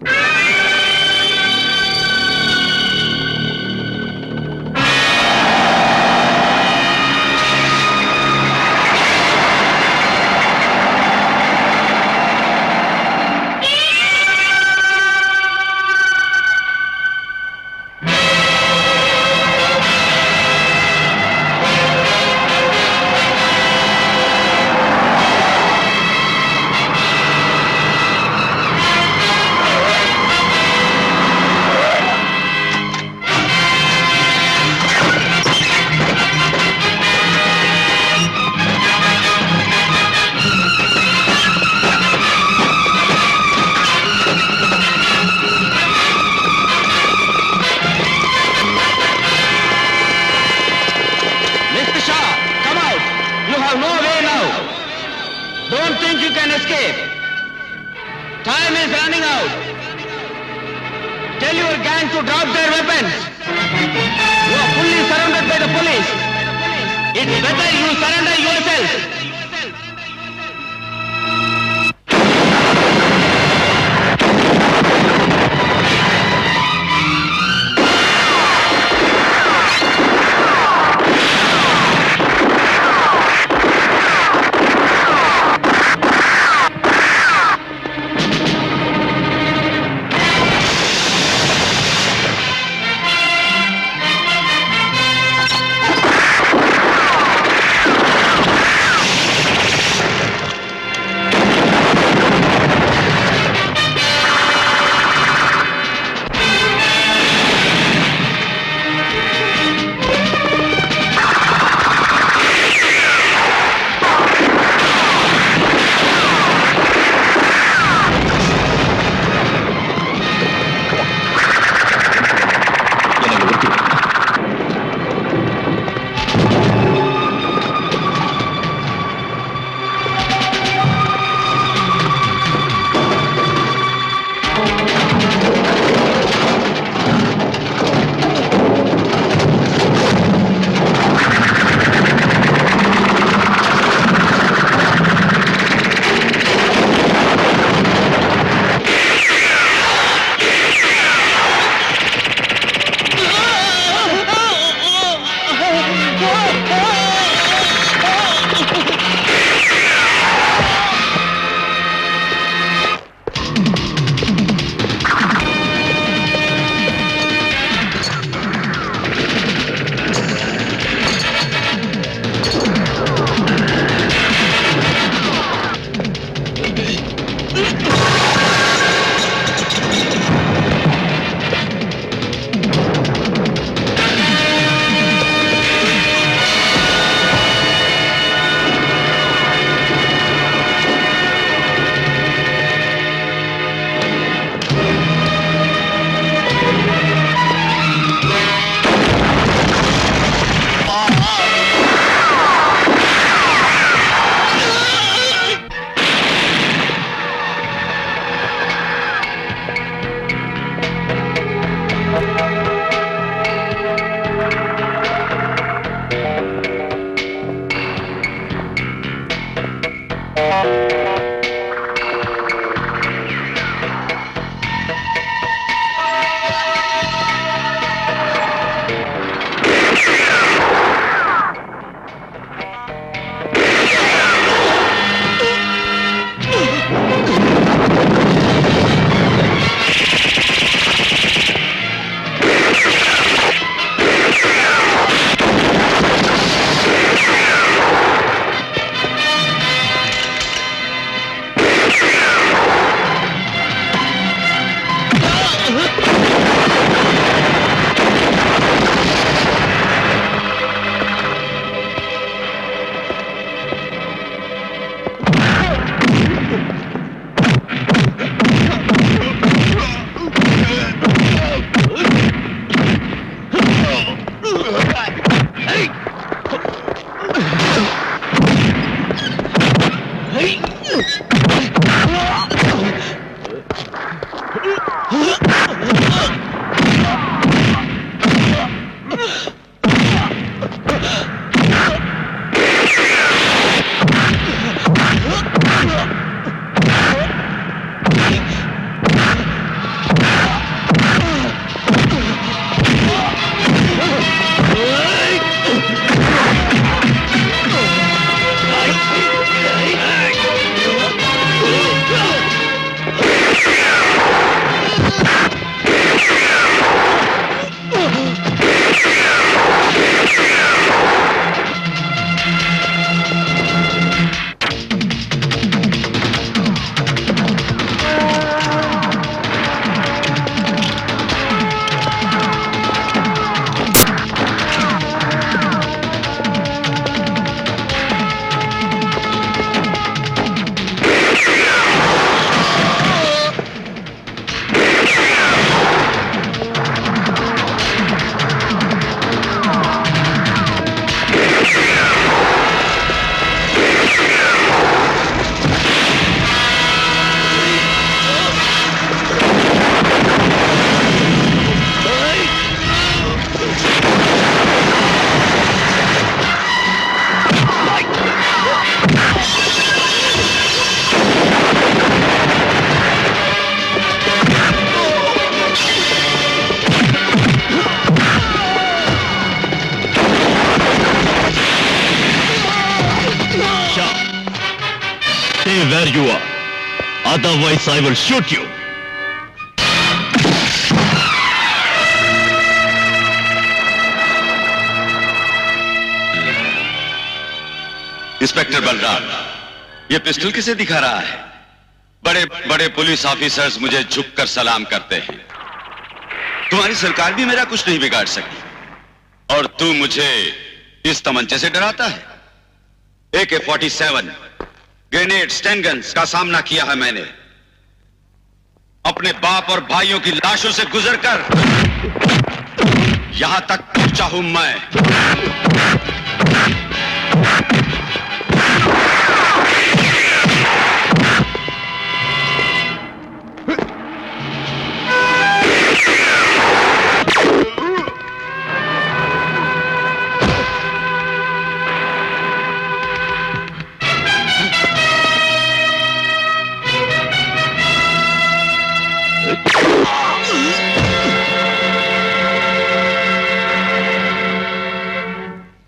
where you are. Otherwise, I will shoot you. Inspector Balram, ये पिस्टल किसे दिखा रहा है? बड़े बड़े पुलिस ऑफिसर्स मुझे झुककर सलाम करते हैं। तुम्हारी सरकार भी मेरा कुछ नहीं बिगाड़ सकी, और तू मुझे इस तमंचे से डराता है? AK-47, ग्रेनेड, स्टैन गन्स का सामना किया है मैंने। अपने बाप और भाइयों की लाशों से गुजरकर यहां तक पहुंचा हूं मैं।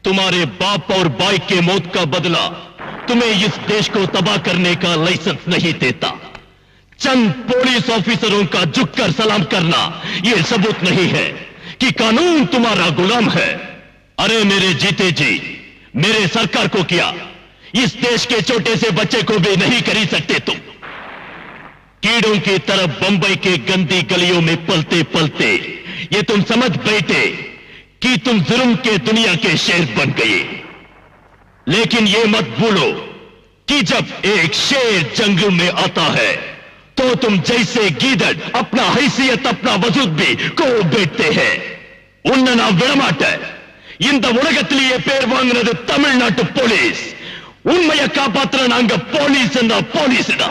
तुम्हारे बाप और भाई के मौत का बदला तुम्हें इस देश को तबाह करने का लाइसेंस नहीं देता। चंद पुलिस ऑफिसरों का झुककर सलाम करना यह सबूत नहीं है कि कानून तुम्हारा गुलाम है। अरे मेरे जीते जी, मेरे सरकार को क्या, इस देश के छोटे से बच्चे को भी नहीं खरीद सकते तुम। कीड़ों की तरफ बंबई के गंदी गलियों में पलते पलते ये तुम समझ बैठे कि तुम जुल्म के दुनिया के शेर बन गए। लेकिन ये मत भूलो कि जब एक शेर जंगल में आता है तो तुम जैसे गीदड़ अपना हैसियत, अपना वजूद भी को बैठते हैं। उन्ना ना विड़माट இந்த உலகத்திலேயே பேர் வாங்கினது தமிழ்நாட்டு போலீஸ். உண்மையை காப்பாத்துற நாங்க போலீஸ் போலீஸ்டா.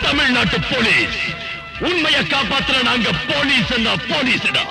தமிழ்நாட்டு போலீஸ் உண்மையை காப்பாத்துற நாங்க போலீஸ் போலீஸ்டா.